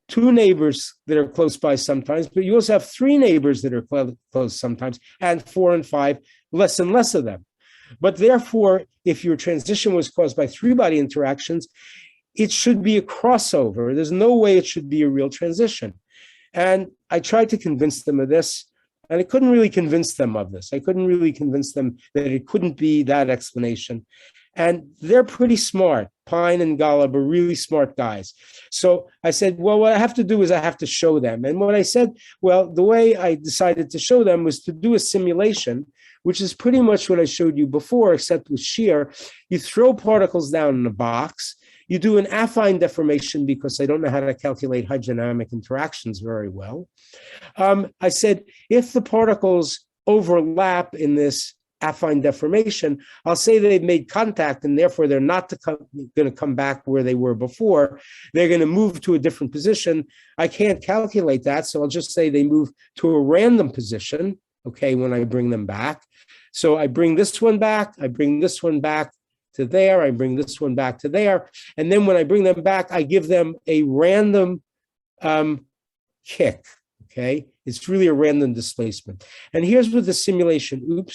2 neighbors that are close by sometimes, but you also have 3 neighbors that are close sometimes, and 4 and 5, less and less of them. But therefore, if your transition was caused by 3-body interactions, it should be a crossover. There's no way it should be a real transition. And I tried to convince them of this, and I couldn't really convince them of this. I couldn't really convince them that it couldn't be that explanation. And they're pretty smart. Pine and Golub are really smart guys. So I said, well, what I have to do is I have to show them. And what I said, well, the way I decided to show them was to do a simulation, which is pretty much what I showed you before, except with shear. You throw particles down in a box. You do an affine deformation because I don't know how to calculate hydrodynamic interactions very well. I said, if the particles overlap in this affine deformation, I'll say they've made contact, and therefore they're not going to come back where they were before. They're going to move to a different position. I can't calculate that, so I'll just say they move to a random position, okay, when I bring them back. So I bring this one back, I bring this one back to there, I bring this one back to there, and then when I bring them back, I give them a random kick, okay? It's really a random displacement. And here's what the simulation,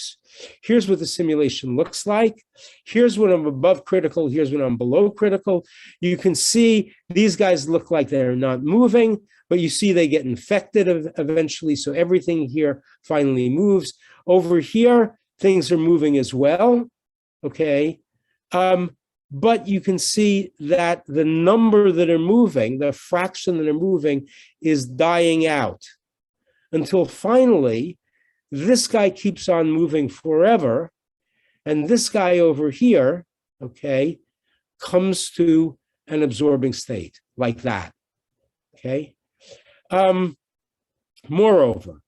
here's what the simulation looks like. Here's when I'm above critical, here's when I'm below critical. You can see these guys look like they're not moving, but you see they get infected eventually, so everything here finally moves. Over here, things are moving as well, okay? But you can see that the number that are moving, the fraction that are moving, is dying out until finally this guy keeps on moving forever, and this guy over here, okay, comes to an absorbing state like that, okay? Moreover,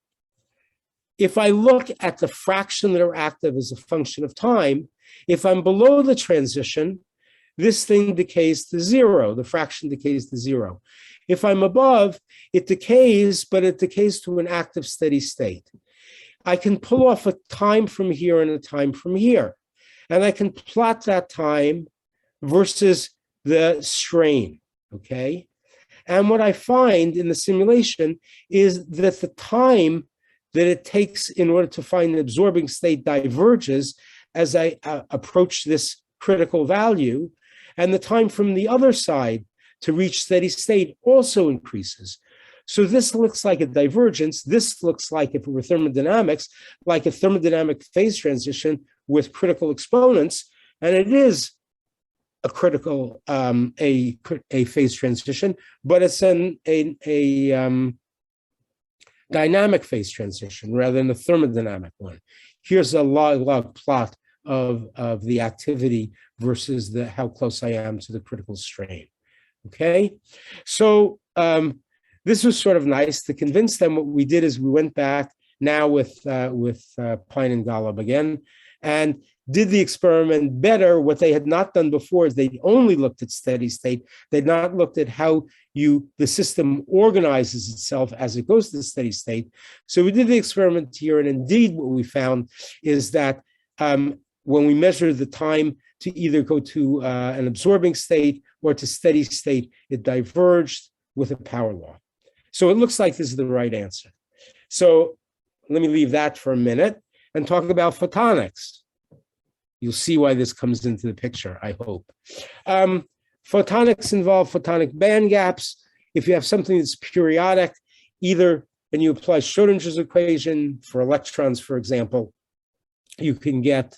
if I look at the fraction that are active as a function of time, if I'm below the transition, this thing decays to zero, the fraction decays to zero. If I'm above, it decays, but it decays to an active steady state. I can pull off a time from here and a time from here, and I can plot that time versus the strain, okay? And what I find in the simulation is that the time that it takes in order to find the absorbing state diverges as I approach this critical value, and the time from the other side to reach steady state also increases. So this looks like a divergence. This looks like, if it were thermodynamics, like a thermodynamic phase transition with critical exponents, and it is a critical a phase transition, but it's a dynamic phase transition rather than a thermodynamic one. Here's a log plot of the activity versus how close I am to the critical strain. Okay, so this was sort of nice. To convince them, what we did is we went back now with Pine and Golub again, and did the experiment better. What they had not done before is they only looked at steady state. They'd not looked at how the system organizes itself as it goes to the steady state. So we did the experiment here, and indeed what we found is that when we measured the time to either go to an absorbing state or to steady state, it diverged with a power law. So it looks like this is the right answer. So let me leave that for a minute and talk about photonics. You'll see why this comes into the picture, I hope. Photonics involve photonic band gaps. If you have something that's periodic, either, and you apply Schrödinger's equation for electrons, for example, you can get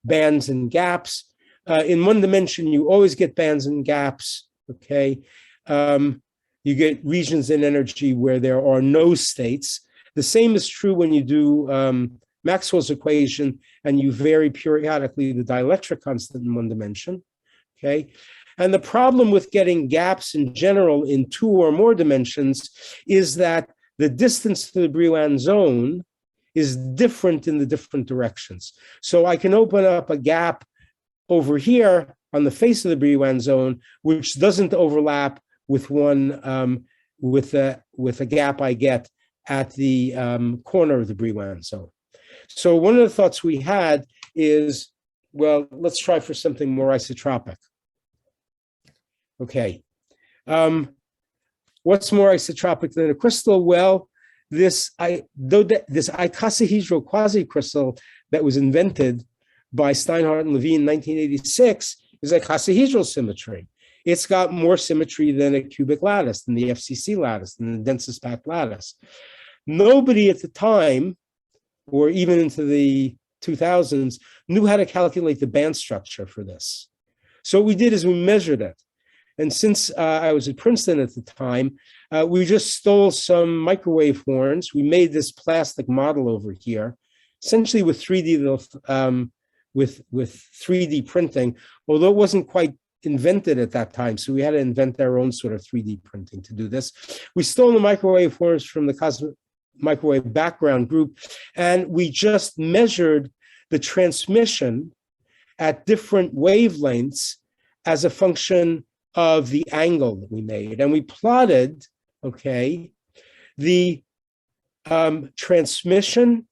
bands and gaps. In one dimension, you always get bands and gaps, okay? You get regions in energy where there are no states. The same is true when you do Maxwell's equation and you vary periodically the dielectric constant in one dimension, okay? And the problem with getting gaps in general in two or more dimensions is that the distance to the Brillouin zone is different in the different directions. So I can open up a gap over here on the face of the Brillouin zone, which doesn't overlap with one with a gap I get at the corner of the Brillouin zone. So one of the thoughts we had is, well, let's try for something more isotropic. Okay. What's more isotropic than a crystal? Well, this icosahedral quasicrystal that was invented by Steinhardt and Levine in 1986 is icosahedral symmetry. It's got more symmetry than a cubic lattice, than the FCC lattice, than the densest packed lattice. Nobody at the time, or even into the 2000s, knew how to calculate the band structure for this. So what we did is we measured it. And since I was at Princeton at the time, we just stole some microwave horns. We made this plastic model over here, essentially with 3D with 3D printing, although it wasn't quite invented at that time. So we had to invent our own sort of 3D printing to do this. We stole the microwave horns from the cosmic microwave background group, and we just measured the transmission at different wavelengths as a function of the angle that we made. And we plotted, okay, the transmission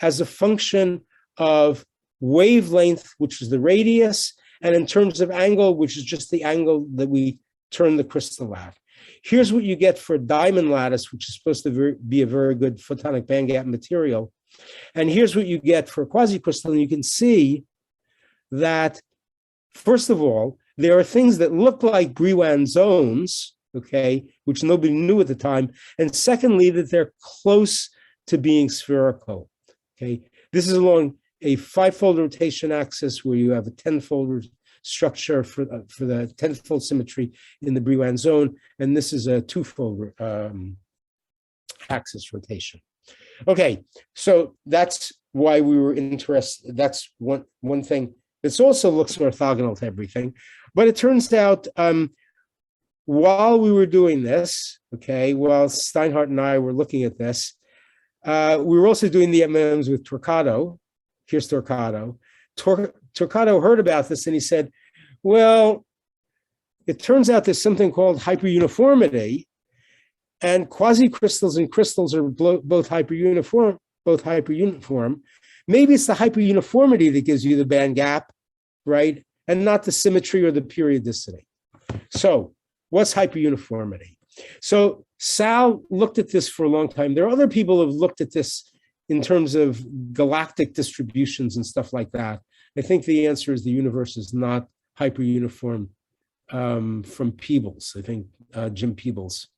as a function of wavelength, which is the radius, and in terms of angle, which is just the angle that we turn the crystal at. Here's what you get for a diamond lattice, which is supposed to be a very good photonic bandgap material. And here's what you get for a quasicrystal. And you can see that, first of all, there are things that look like Brillouin zones, okay, which nobody knew at the time. And secondly, that they're close to being spherical, okay? This is along a 5-fold rotation axis where you have a 10-fold structure for the 10-fold symmetry in the Brillouin zone. And this is a 2-fold axis rotation. Okay, so that's why we were interested. That's one thing. This also looks orthogonal to everything. But it turns out while we were doing this, okay, while Steinhardt and I were looking at this, we were also doing the m&ms with Torquato. Here's Torquato. Torquato heard about this and he said, well, it turns out there's something called hyperuniformity, and quasi-crystals and crystals are both hyperuniform. Maybe it's the hyperuniformity that gives you the band gap, right? And not the symmetry or the periodicity. So what's hyperuniformity? So Sal looked at this for a long time. There are other people who have looked at this in terms of galactic distributions and stuff like that. I think the answer is the universe is not hyperuniform from Peebles. I think Jim Peebles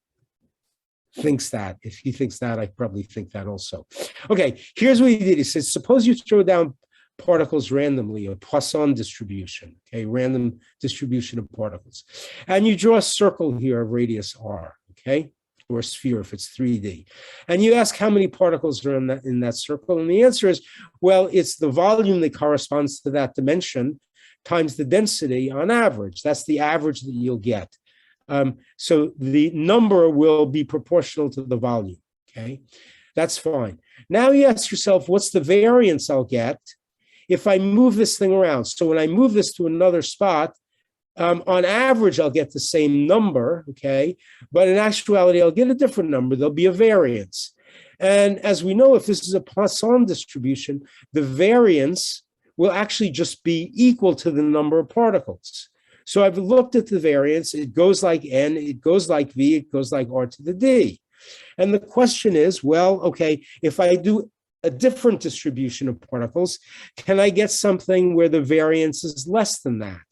thinks that. If he thinks that, I probably think that also. Okay, here's what he did. He says, suppose you throw down particles randomly, a Poisson distribution, okay, random distribution of particles. And you draw a circle here of radius r, okay, or a sphere if it's 3D. And you ask how many particles are in that circle. And the answer is, well, it's the volume that corresponds to that dimension times the density on average. That's the average that you'll get. So the number will be proportional to the volume, okay? That's fine. Now you ask yourself, what's the variance I'll get if I move this thing around? So when I move this to another spot, on average, I'll get the same number, okay? But in actuality, I'll get a different number. There'll be a variance. And as we know, if this is a Poisson distribution, the variance will actually just be equal to the number of particles. So I've looked at the variance. It goes like n, it goes like v, it goes like r to the d. And the question is, well, okay, if I do a different distribution of particles, can I get something where the variance is less than that?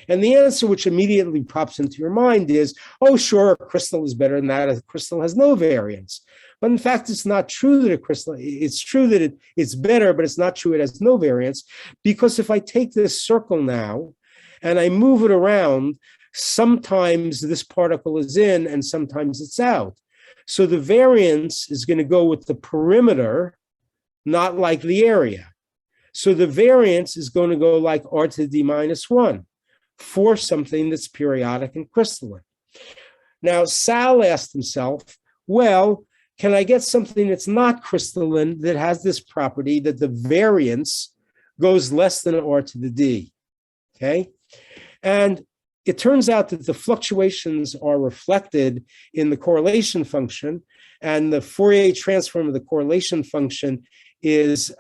And the answer which immediately pops into your mind is, oh, sure, a crystal is better than that. A crystal has no variance. But in fact, it's not true that a crystal, it's true that it's better, but it's not true it has no variance. Because if I take this circle now and I move it around, sometimes this particle is in and sometimes it's out. So the variance is going to go with the perimeter, not like the area. So the variance is going to go like r to the d minus 1 for something that's periodic and crystalline. Now, Sal asked himself, well, can I get something that's not crystalline that has this property that the variance goes less than r to the d, okay? And it turns out that the fluctuations are reflected in the correlation function, and the Fourier transform of the correlation function is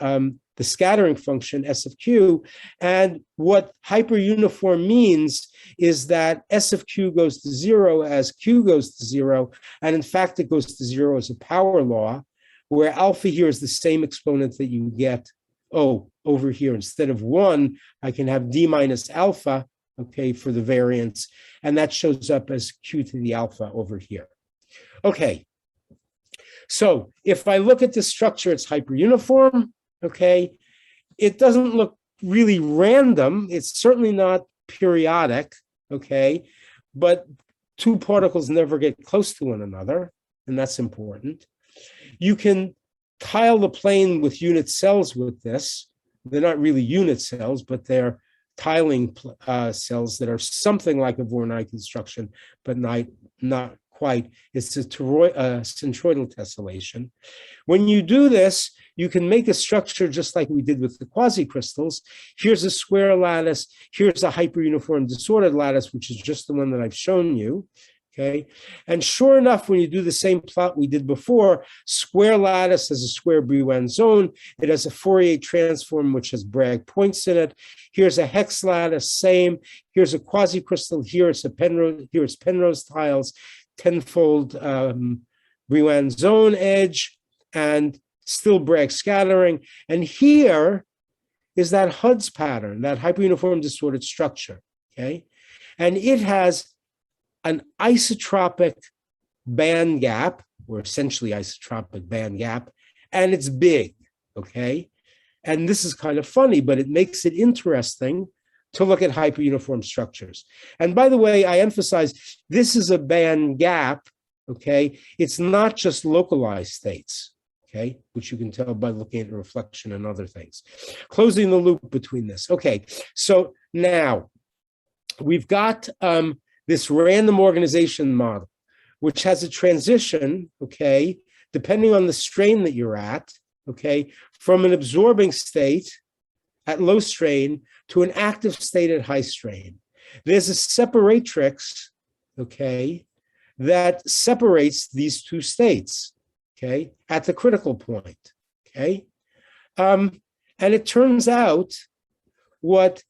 the scattering function, S of Q. And what hyperuniform means is that S of Q goes to 0 as Q goes to 0. And in fact, it goes to 0 as a power law, where alpha here is the same exponent that you get, over here. Instead of 1, I can have d minus alpha, okay, for the variance. And that shows up as Q to the alpha over here. Okay. So if I look at this structure, it's hyperuniform, okay? It doesn't look really random. It's certainly not periodic, okay? But two particles never get close to one another, and that's important. You can tile the plane with unit cells with this. They're not really unit cells, but they're tiling cells that are something like a Voronoi construction, but not quite. It's a centroidal tessellation. When you do this, you can make a structure just like we did with the quasi-crystals. Here's a square lattice. Here's a hyperuniform disordered lattice, which is just the one that I've shown you. Okay. And sure enough, when you do the same plot we did before, square lattice has a square Brillouin zone. It has a Fourier transform, which has Bragg points in it. Here's a hex lattice, same. Here's a quasi-crystal. Here it's Penrose tiles, tenfold Brillouin zone edge, and still Bragg scattering. And here is that Hud's pattern, that hyperuniform distorted structure. Okay. And it has an isotropic band gap, or essentially isotropic band gap, and it's big, okay? And this is kind of funny, but it makes it interesting to look at hyperuniform structures. And by the way, I emphasize this is a band gap, okay? It's not just localized states, okay? Which you can tell by looking at the reflection and other things. Closing the loop between this. Okay, so now we've got this random organization model, which has a transition, okay, depending on the strain that you're at, okay, from an absorbing state at low strain to an active state at high strain. There's a separatrix, okay, that separates these two states, okay, at the critical point, okay? And it turns out what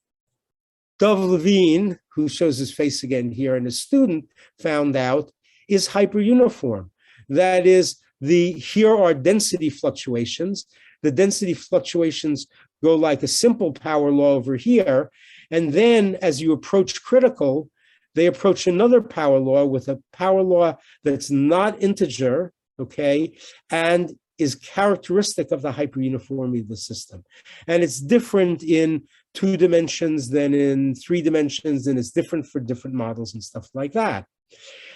Dov Levine, who shows his face again here, and his student found out is hyperuniform. That is, here are density fluctuations. The density fluctuations go like a simple power law over here. And then as you approach critical, they approach another power law with a power law that's not integer, okay, and is characteristic of the hyperuniformity of the system. And it's different in 2 dimensions than in 3 dimensions, and it's different for different models and stuff like that.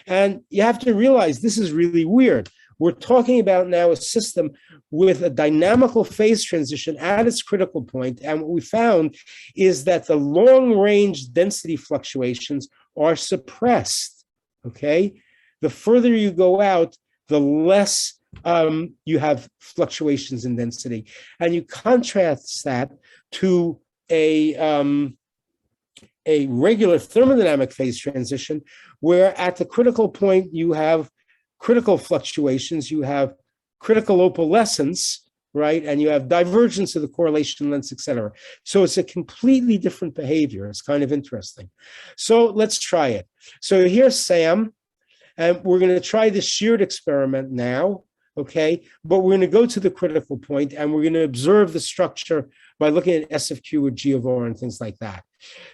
And you have to realize this is really weird. We're talking about now a system with a dynamical phase transition at its critical point. And what we found is that the long-range density fluctuations are suppressed, okay? The further you go out, the less you have fluctuations in density. And you contrast that to a regular thermodynamic phase transition, where at the critical point, you have critical fluctuations, you have critical opalescence, right? And you have divergence of the correlation lengths, et cetera. So it's a completely different behavior. It's kind of interesting. So let's try it. So here's Sam, and we're going to try the sheared experiment now, okay? But we're going to go to the critical point, and we're going to observe the structure by looking at S of Q with G of R and things like that.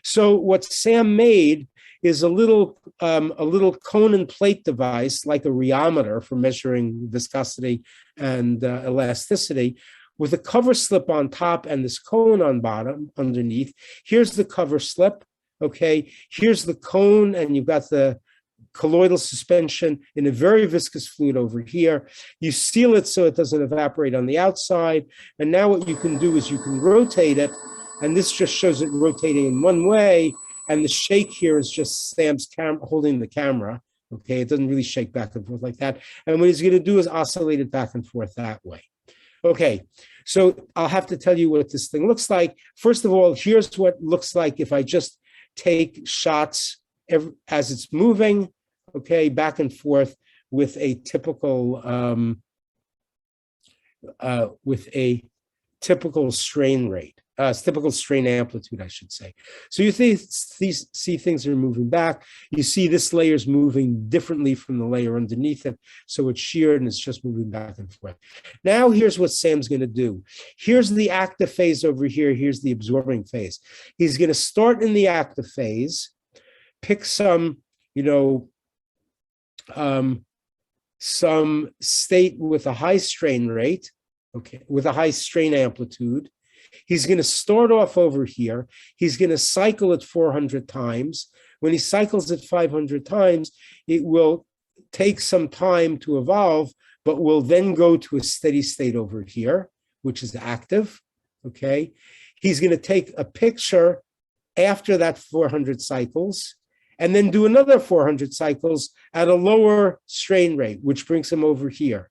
So what Sam made is a little cone and plate device, like a rheometer for measuring viscosity and elasticity, with a cover slip on top and this cone on bottom underneath. Here's the cover slip, okay? Here's the cone, and you've got the colloidal suspension in a very viscous fluid over here. You seal it so it doesn't evaporate on the outside. And now what you can do is you can rotate it, and this just shows it rotating in one way. And the shake here is just Sam's holding the camera. Okay, it doesn't really shake back and forth like that. And what he's going to do is oscillate it back and forth that way. Okay, so I'll have to tell you what this thing looks like. First of all, here's what it looks like if I just take shots as it's moving, okay, back and forth with a typical strain rate. Typical strain amplitude, I should say. So you see things are moving back. You see this layer is moving differently from the layer underneath it. So it's sheared and it's just moving back and forth. Now here's what Sam's going to do. Here's the active phase over here. Here's the absorbing phase. He's going to start in the active phase, pick some state with a high strain rate, okay, with a high strain amplitude. He's going to start off over here. He's going to cycle it 400 times. When he cycles it 500 times, it will take some time to evolve, but will then go to a steady state over here, which is active, okay? He's going to take a picture after that 400 cycles, and then do another 400 cycles at a lower strain rate, which brings him over here.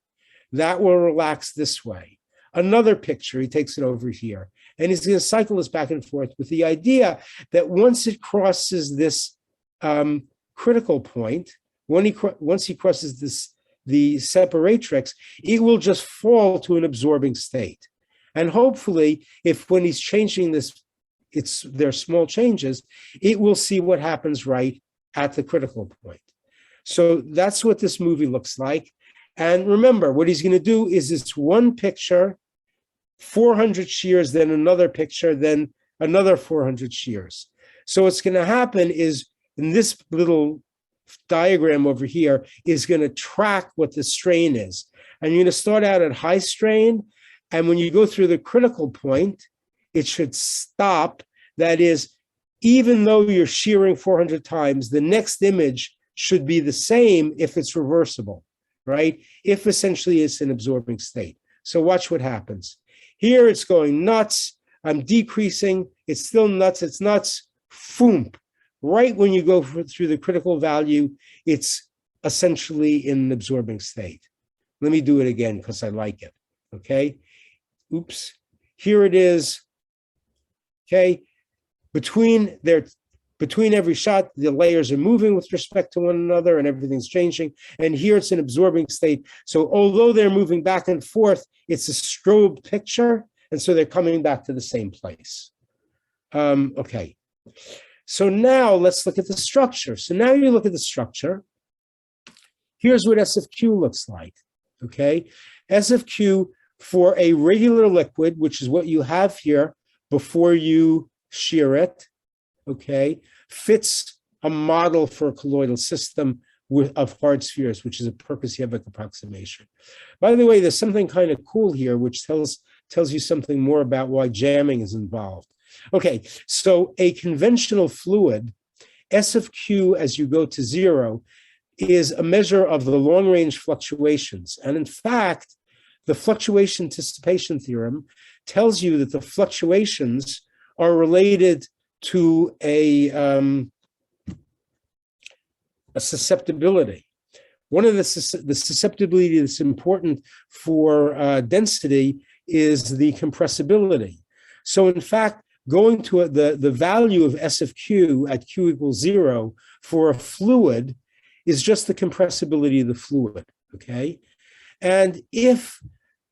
That will relax this way. Another picture, he takes it over here. And he's going to cycle this back and forth with the idea that once it crosses this critical point, once he crosses the separatrix, it will just fall to an absorbing state. And hopefully, if when he's changing this, there are small changes, it will see what happens right at the critical point. So that's what this movie looks like. And remember, what he's going to do is this one picture, 400 shears, then another picture, then another 400 shears. So what's going to happen is, in this little diagram over here, is going to track what the strain is. And you're going to start out at high strain, and when you go through the critical point, it should stop. That is, even though you're shearing 400 times, the next image should be the same if it's reversible, right? If essentially it's an absorbing state. So watch what happens. Here it's going nuts. I'm decreasing. It's still nuts. It's nuts. Foom. right when you go through the critical value, it's essentially in an absorbing state. Let me do it again because I like it, okay? Oops, here it is, okay? Between every shot, the layers are moving with respect to one another and everything's changing. And here it's an absorbing state. So although they're moving back and forth, it's a strobe picture. And so they're coming back to the same place. Okay. So now let's look at the structure. So now you look at the structure. Here's what S of Q looks like, okay? S of Q for a regular liquid, which is what you have here before you shear it, okay, fits a model for a colloidal system of hard spheres, which is a Perkins-Yevek approximation. By the way, there's something kind of cool here, which tells you something more about why jamming is involved. Okay, so a conventional fluid, S of Q as you go to 0, is a measure of the long-range fluctuations. And in fact, the fluctuation anticipation theorem tells you that the fluctuations are related to a susceptibility. One of the susceptibility that's important for density is the compressibility. So in fact, going to the value of S of Q at Q equals 0 for a fluid is just the compressibility of the fluid, okay? And if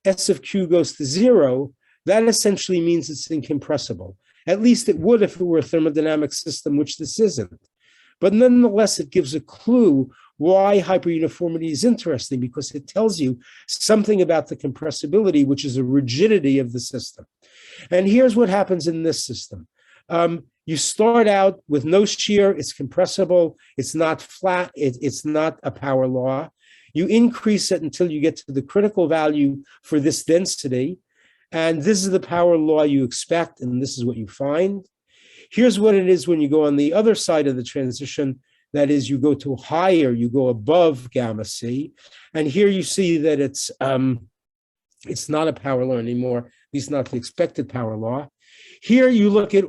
S of Q goes to 0, that essentially means it's incompressible. At least it would if it were a thermodynamic system, which this isn't. But nonetheless, it gives a clue why hyperuniformity is interesting, because it tells you something about the compressibility, which is a rigidity of the system. And here's what happens in this system. You start out with no shear, it's compressible, it's not flat, it's not a power law. You increase it until you get to the critical value for this density. And this is the power law you expect, and this is what you find. Here's what it is when you go on the other side of the transition. That is, you go to higher, you go above gamma C. And here you see that it's not a power law anymore, at least not the expected power law. Here you look at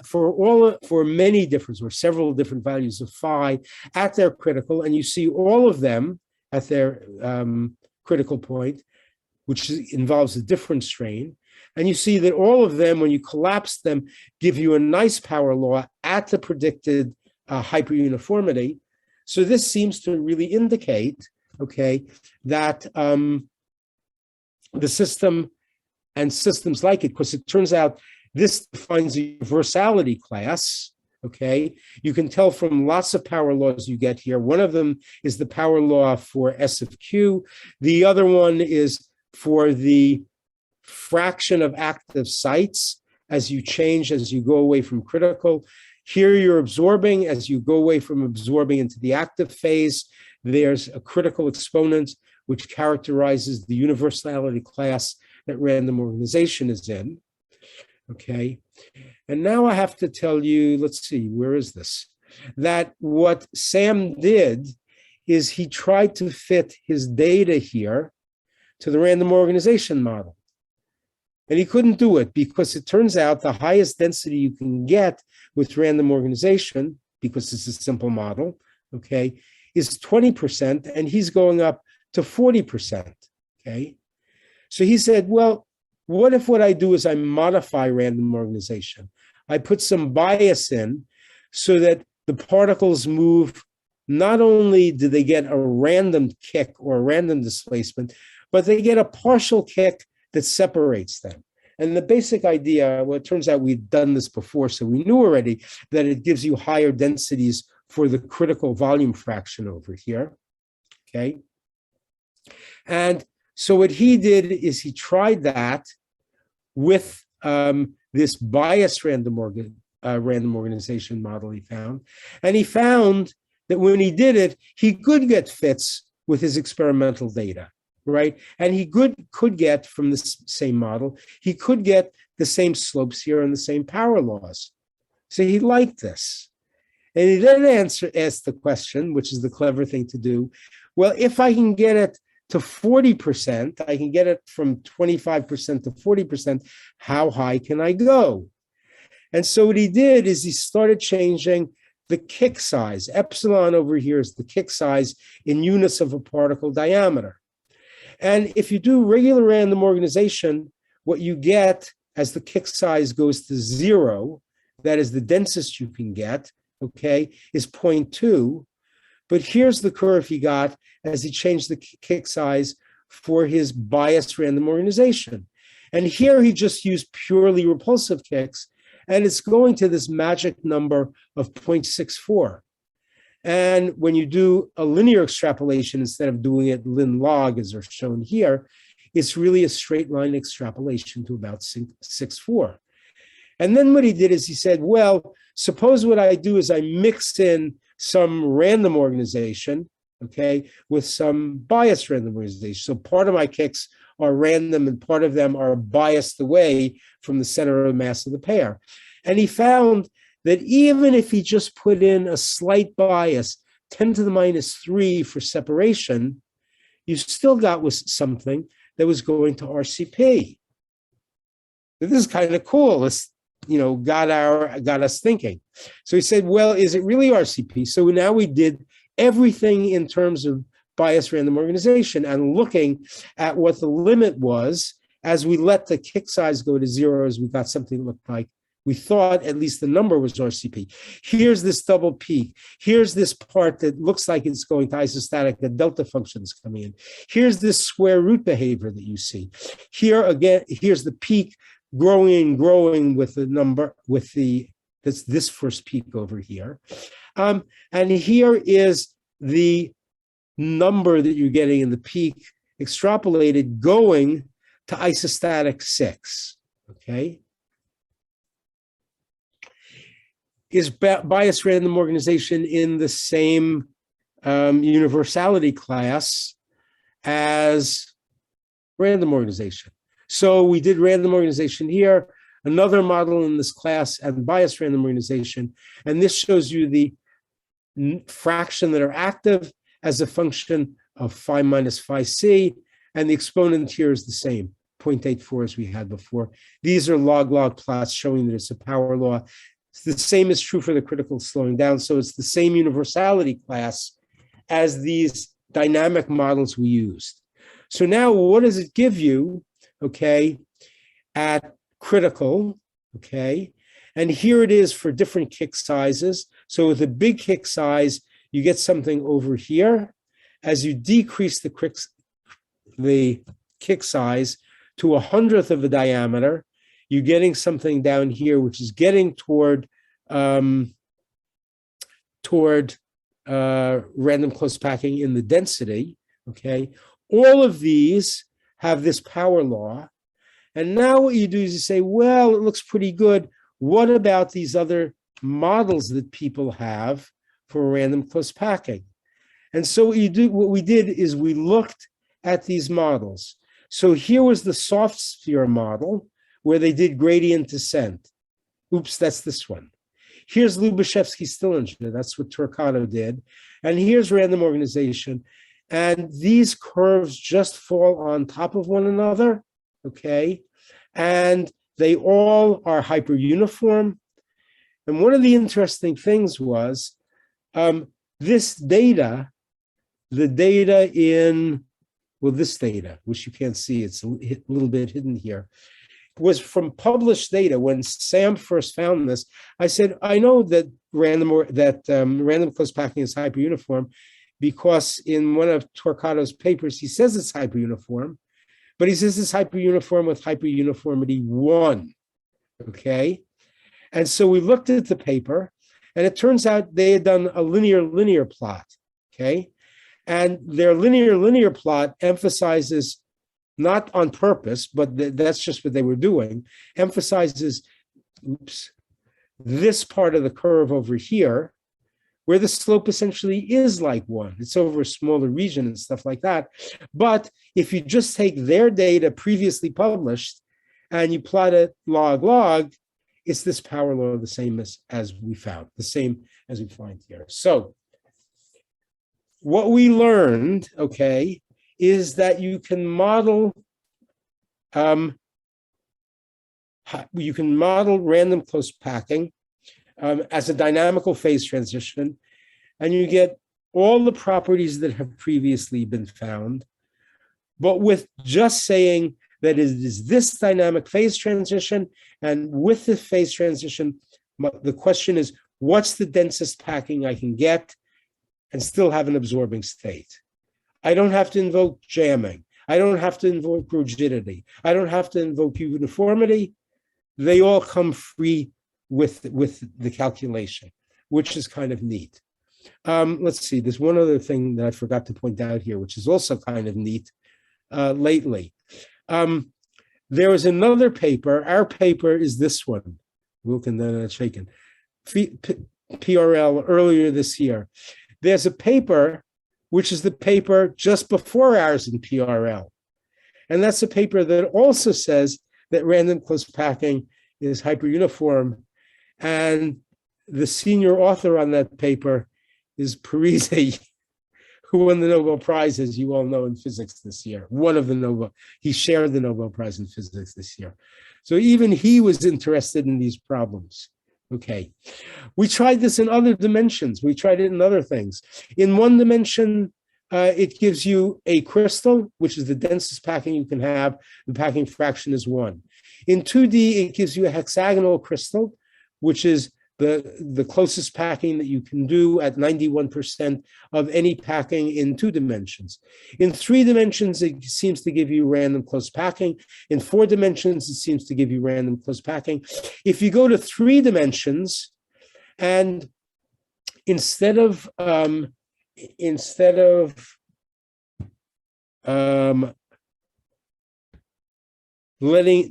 for many different or several different values of phi at their critical, and you see all of them at their critical point, which involves a different strain. And you see that all of them, when you collapse them, give you a nice power law at the predicted hyperuniformity. So this seems to really indicate, okay, that the system and systems like it, because it turns out this defines a universality class, okay? You can tell from lots of power laws you get here. One of them is the power law for S of Q. The other one is for the fraction of active sites as you change, as you go away from critical. Here you're absorbing. As you go away from absorbing into the active phase, there's a critical exponent which characterizes the universality class that random organization is in. Okay, and now I have to tell you, let's see, where is this? That what Sam did is he tried to fit his data here to the random organization model. And he couldn't do it because it turns out the highest density you can get with random organization, because it's a simple model, okay, is 20%, and he's going up to 40%, okay? So he said, well, what if what I do is I modify random organization? I put some bias in so that the particles move, not only do they get a random kick or a random displacement, but they get a partial kick that separates them. And the basic idea, well, it turns out we'd done this before, so we knew already that it gives you higher densities for the critical volume fraction over here, okay? And so what he did is he tried that with this biased random organization model he found. And he found that when he did it, he could get fits with his experimental data, right? And he could get from the same model, he could get the same slopes here and the same power laws. So he liked this. And he then asked the question, which is the clever thing to do, well, if I can get it to 40%, I can get it from 25% to 40%, how high can I go? And so what he did is he started changing the kick size. Epsilon over here is the kick size in units of a particle diameter. And if you do regular random organization, what you get as the kick size goes to 0, that is the densest you can get, okay, is 0.2. But here's the curve he got as he changed the kick size for his biased random organization. And here he just used purely repulsive kicks, and it's going to this magic number of 0.64. And when you do a linear extrapolation, instead of doing it ln log, as are shown here, it's really a straight line extrapolation to about 6.4. And then what he did is he said, well, suppose what I do is I mix in some random organization, okay, with some biased random organization. So part of my kicks are random and part of them are biased away from the center of mass of the pair. And he found that even if he just put in a slight bias, 10 to the minus 3 for separation, you still got with something that was going to RCP. This is kind of cool. It's, got us thinking. So he said, well, is it really RCP? So now we did everything in terms of bias random organization and looking at what the limit was as we let the kick size go to 0, as we got something that looked like we thought at least the number was RCP. Here's this double peak. Here's this part that looks like it's going to isostatic, the delta functions coming in. Here's this square root behavior that you see. Here again, here's the peak growing with the number, with this first peak over here. And here is the number that you're getting in the peak extrapolated going to isostatic 6, okay? Is bias random organization in the same universality class as random organization? So we did random organization here, another model in this class, and bias random organization. And this shows you the fraction that are active as a function of phi minus phi c, and the exponent here is the same, 0.84 as we had before. These are log-log plots showing that it's a power law. The same is true for the critical slowing down. So it's the same universality class as these dynamic models we used. So now what does it give you, okay, at critical, okay? And here it is for different kick sizes. So with a big kick size, you get something over here. As you decrease the kick size to 100th of the diameter, you're getting something down here, which is getting toward random close packing in the density, okay? All of these have this power law. And now what you do is you say, well, it looks pretty good. What about these other models that people have for random close packing? And so what we did is we looked at these models. So here was the soft sphere model, where they did gradient descent. Oops, that's this one. Here's Lubashevsky-Stillinger. That's what Torquato did. And here's random organization. And these curves just fall on top of one another, okay? And they all are hyperuniform. And one of the interesting things was this data, the data in, well, this data, which you can't see, it's a little bit hidden here, was from published data. When Sam first found this, I said, I know that random close packing is hyperuniform, because in one of Torquato's papers, he says it's hyperuniform, but he says it's hyperuniform with hyperuniformity 1, okay? And so we looked at the paper, and it turns out they had done a linear plot, okay? And their linear plot emphasizes, not on purpose, but that's just what they were doing, emphasizes, this part of the curve over here, where the slope essentially is like 1. It's over a smaller region and stuff like that. But if you just take their data previously published and you plot it log-log, it's this power law, the same as we found, the same as we find here. So what we learned, okay, is that you can model random close packing as a dynamical phase transition, and you get all the properties that have previously been found, but with just saying that it is this dynamic phase transition, and with the phase transition, the question is, what's the densest packing I can get and still have an absorbing state? I don't have to invoke jamming. I don't have to invoke rigidity. I don't have to invoke uniformity. They all come free with the calculation, which is kind of neat. Let's see, there's one other thing that I forgot to point out here, which is also kind of neat lately. There was another paper. Our paper is this one, Wilkin and Chaikin, PRL earlier this year. There's a paper, which is the paper just before ours in PRL. And that's a paper that also says that random close packing is hyperuniform. And the senior author on that paper is Parisi, who won the Nobel Prize, as you all know, in physics this year. He shared the Nobel Prize in physics this year. So even he was interested in these problems. Okay, we tried this in other dimensions. We tried it in other things. In one dimension, it gives you a crystal, which is the densest packing you can have. The packing fraction is 1. In 2D, it gives you a hexagonal crystal, which is the closest packing that you can do at 91% of any packing in 2 dimensions. In 3 dimensions, it seems to give you random close packing. In 4 dimensions, it seems to give you random close packing. If you go to 3 dimensions, and instead of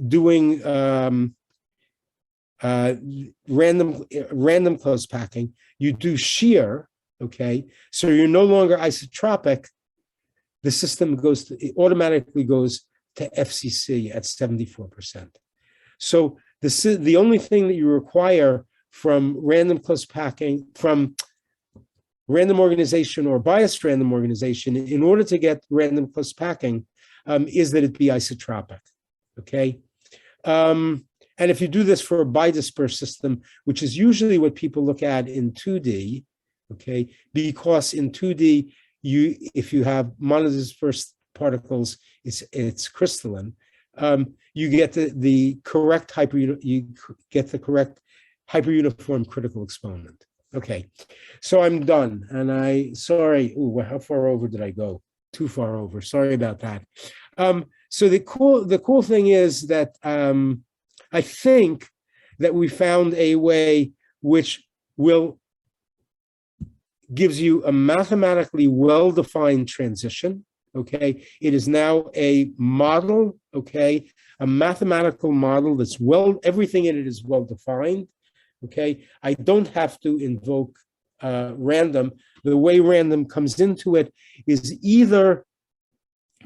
doing random close packing, you do shear, okay? So you're no longer isotropic. The system automatically goes to FCC at 74%. So the only thing that you require from random close packing, from random organization or biased random organization, in order to get random close packing, is that it be isotropic, okay? And if you do this for a bidispersed system, which is usually what people look at in 2D, okay, because in 2D, if you have monodispersed particles, it's crystalline. You get the correct hyperuniform critical exponent. Okay, so I'm done, and sorry. Ooh, how far over did I go? Too far over. Sorry about that. So the cool thing is that I think that we found a way which gives you a mathematically well-defined transition, okay? It is now a model, okay? A mathematical model that's everything in it is well-defined, okay? I don't have to invoke random. The way random comes into it is either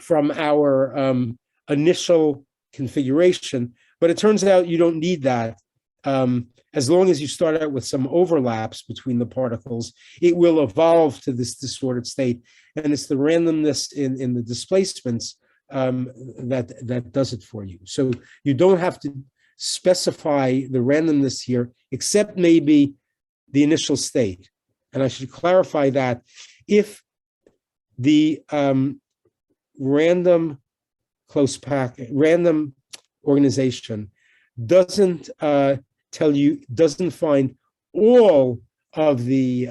from our initial configuration, but it turns out you don't need that. As long as you start out with some overlaps between the particles, it will evolve to this disordered state. And it's the randomness in the displacements that does it for you. So you don't have to specify the randomness here, except maybe the initial state. And I should clarify that if the random organization doesn't doesn't find all of the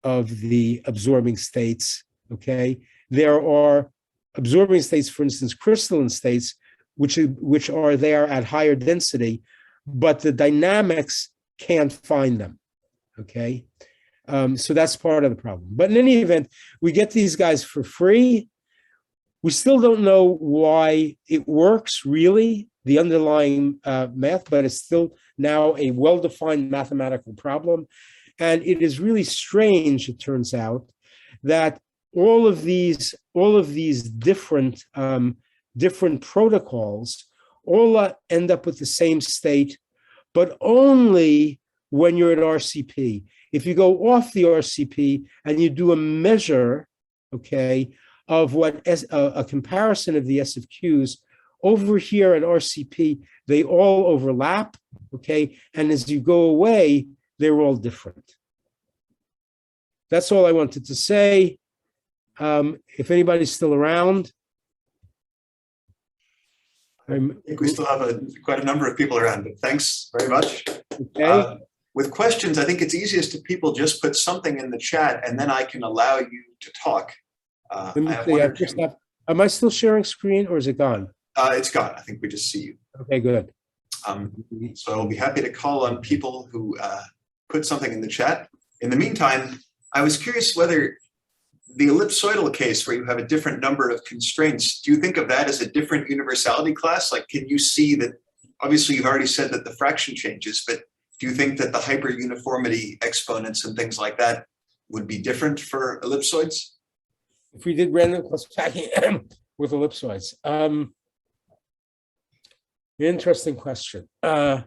absorbing states, okay? There are absorbing states, for instance, crystalline states, which are there at higher density, but the dynamics can't find them, okay? So that's part of the problem. But in any event, we get these guys for free. We still don't know why it works, really, the underlying math, but it's still now a well-defined mathematical problem. And it is really strange, it turns out, that all of these different protocols all end up with the same state, but only when you're at RCP. If you go off the RCP and you do a measure, okay, of what a comparison of the S of Qs, over here at RCP, they all overlap, okay? And as you go away, they're all different. That's all I wanted to say. If anybody's still around. I think we still have quite a number of people around, but thanks very much. Okay. With questions, I think it's easiest if people just put something in the chat and then I can allow you to talk. Let me see. Am I still sharing screen or is it gone? It's gone. I think we just see you. Okay, good. So I'll be happy to call on people who put something in the chat. In the meantime, I was curious whether the ellipsoidal case where you have a different number of constraints, do you think of that as a different universality class? Like, can you see that, obviously you've already said that the fraction changes, but do you think that the hyperuniformity exponents and things like that would be different for ellipsoids? If we did random Chaikin with ellipsoids. Interesting question. I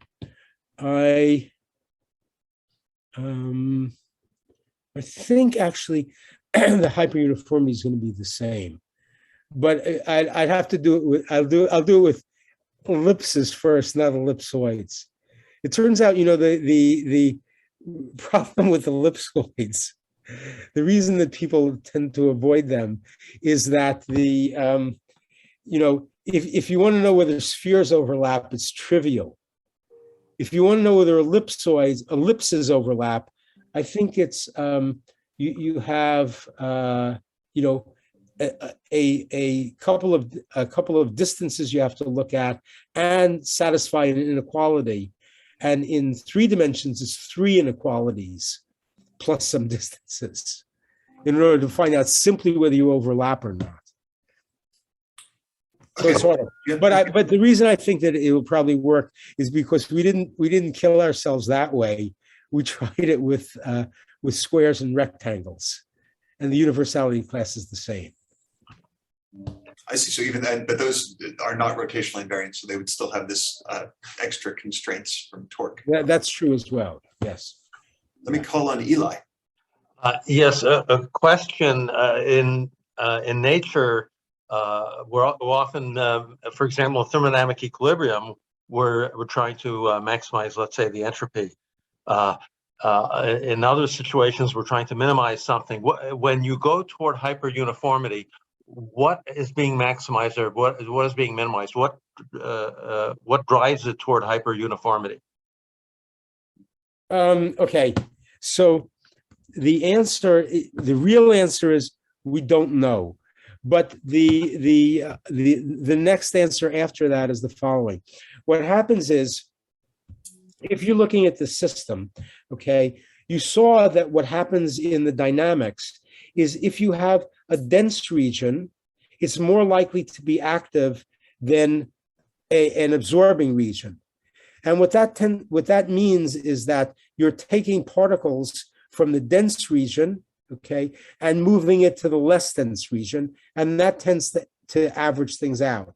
think actually the hyperuniformity is going to be the same, but I'd have to do it with, I'll do it with ellipses first, not ellipsoids. It turns out, the problem with ellipsoids, the reason that people tend to avoid them is that if you want to know whether spheres overlap, it's trivial. If you want to know whether ellipses overlap, I think it's you have a couple of distances you have to look at and satisfy an inequality. And in 3 dimensions, it's 3 inequalities plus some distances in order to find out simply whether you overlap or not. So it's harder. But the reason I think that it will probably work is because we didn't kill ourselves that way. We tried it with squares and rectangles, and the universality class is the same. I see. So even then, but those are not rotationally invariant, so they would still have this extra constraints from torque. That's true as well. Yes. Let me call on Eli. Yes, a question in nature. We're often, for example, in thermodynamic equilibrium, we're trying to maximize, let's say, the entropy. In other situations, we're trying to minimize something. When you go toward hyperuniformity, what is being maximized or what is being minimized? What drives it toward hyperuniformity? Okay, so the real answer is we don't know. But the next answer after that is the following. What happens is, if you're looking at the system, okay, you saw that what happens in the dynamics is if you have a dense region, it's more likely to be active than an absorbing region. And what that means is that you're taking particles from the dense region, okay, and moving it to the less dense region, and that tends to average things out.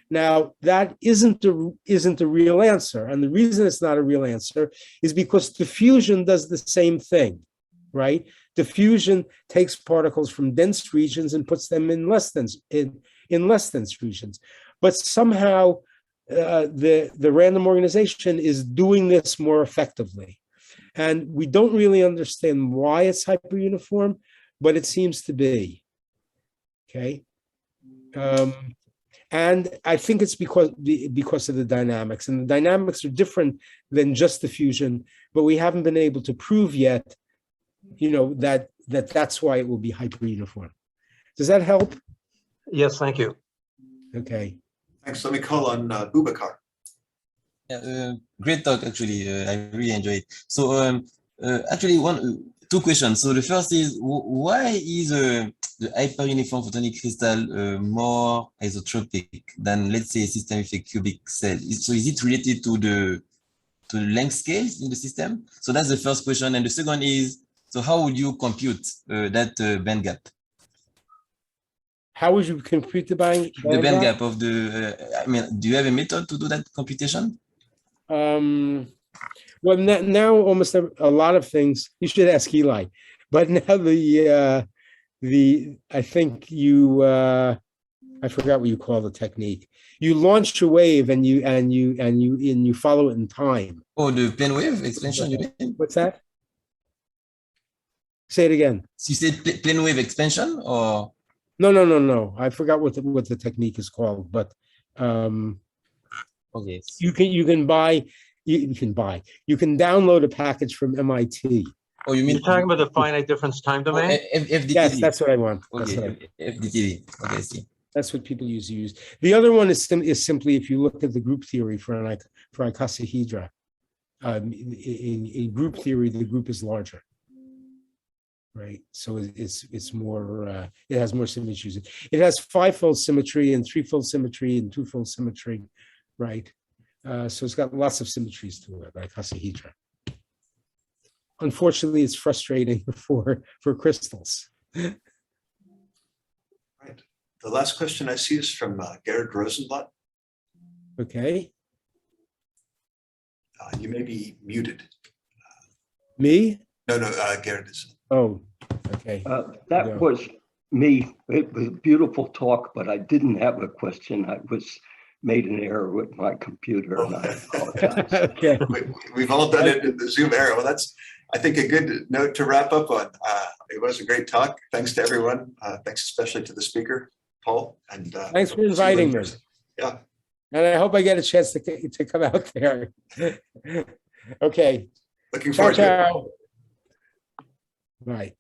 Now, that isn't a real answer, and the reason it's not a real answer is because diffusion does the same thing, right? Diffusion takes particles from dense regions and puts them in less dense regions, but somehow the random organization is doing this more effectively. And we don't really understand why it's hyperuniform, but it seems to be, okay? And I think it's because of the dynamics, and the dynamics are different than just diffusion, but we haven't been able to prove yet, that's why it will be hyperuniform. Does that help? Yes, thank you. Okay. Thanks. Let me call on Boubacar. Yeah, great talk, actually. I really enjoyed it. So actually, two questions. So the first is, why is the hyperuniform photonic crystal more isotropic than, let's say, a system with a cubic cell? So is it related to the length scales in the system? So that's the first question. And the second is, so how would you compute that band gap? How would you compute the band gap? The band gap of the, do you have a method to do that computation? Well, now almost a lot of things, you should ask Eli, but now I think you I forgot what you call the technique. You launch a wave and you follow it in time. Oh, the plane wave expansion, you mean? What's that? Say it again. You said plane wave expansion or? No. I forgot what the technique is called, but Okay. you can download a package from MIT. Oh, you mean You're talking about the finite difference time Oh, domain? FDTV. Yes, that's what I want. Okay, FDTV. Okay, I see. That's what people use. The other one is simply if you look at the group theory for icosahedra. In group theory, the group is larger, right? So it's more. It has more symmetries. It has 5-fold symmetry and 3-fold symmetry and 2-fold symmetry, right? So it's got lots of symmetries to it, icosahedra. Unfortunately, it's frustrating for crystals. Right. The last question I see is from Gerhard Rosenblatt. Okay. You may be muted. Me? No, Gerhard is. Oh, okay. That was me. It was a beautiful talk, but I didn't have a question. I made an error with my computer, and I apologize. Okay. We've all done it in the Zoom era. Well, that's, I think, a good note to wrap up on. It was a great talk. Thanks to everyone. Thanks especially to the speaker, Paul. And Thanks for inviting me. Yeah. And I hope I get a chance to come out there. Okay. Looking forward to it. Bye.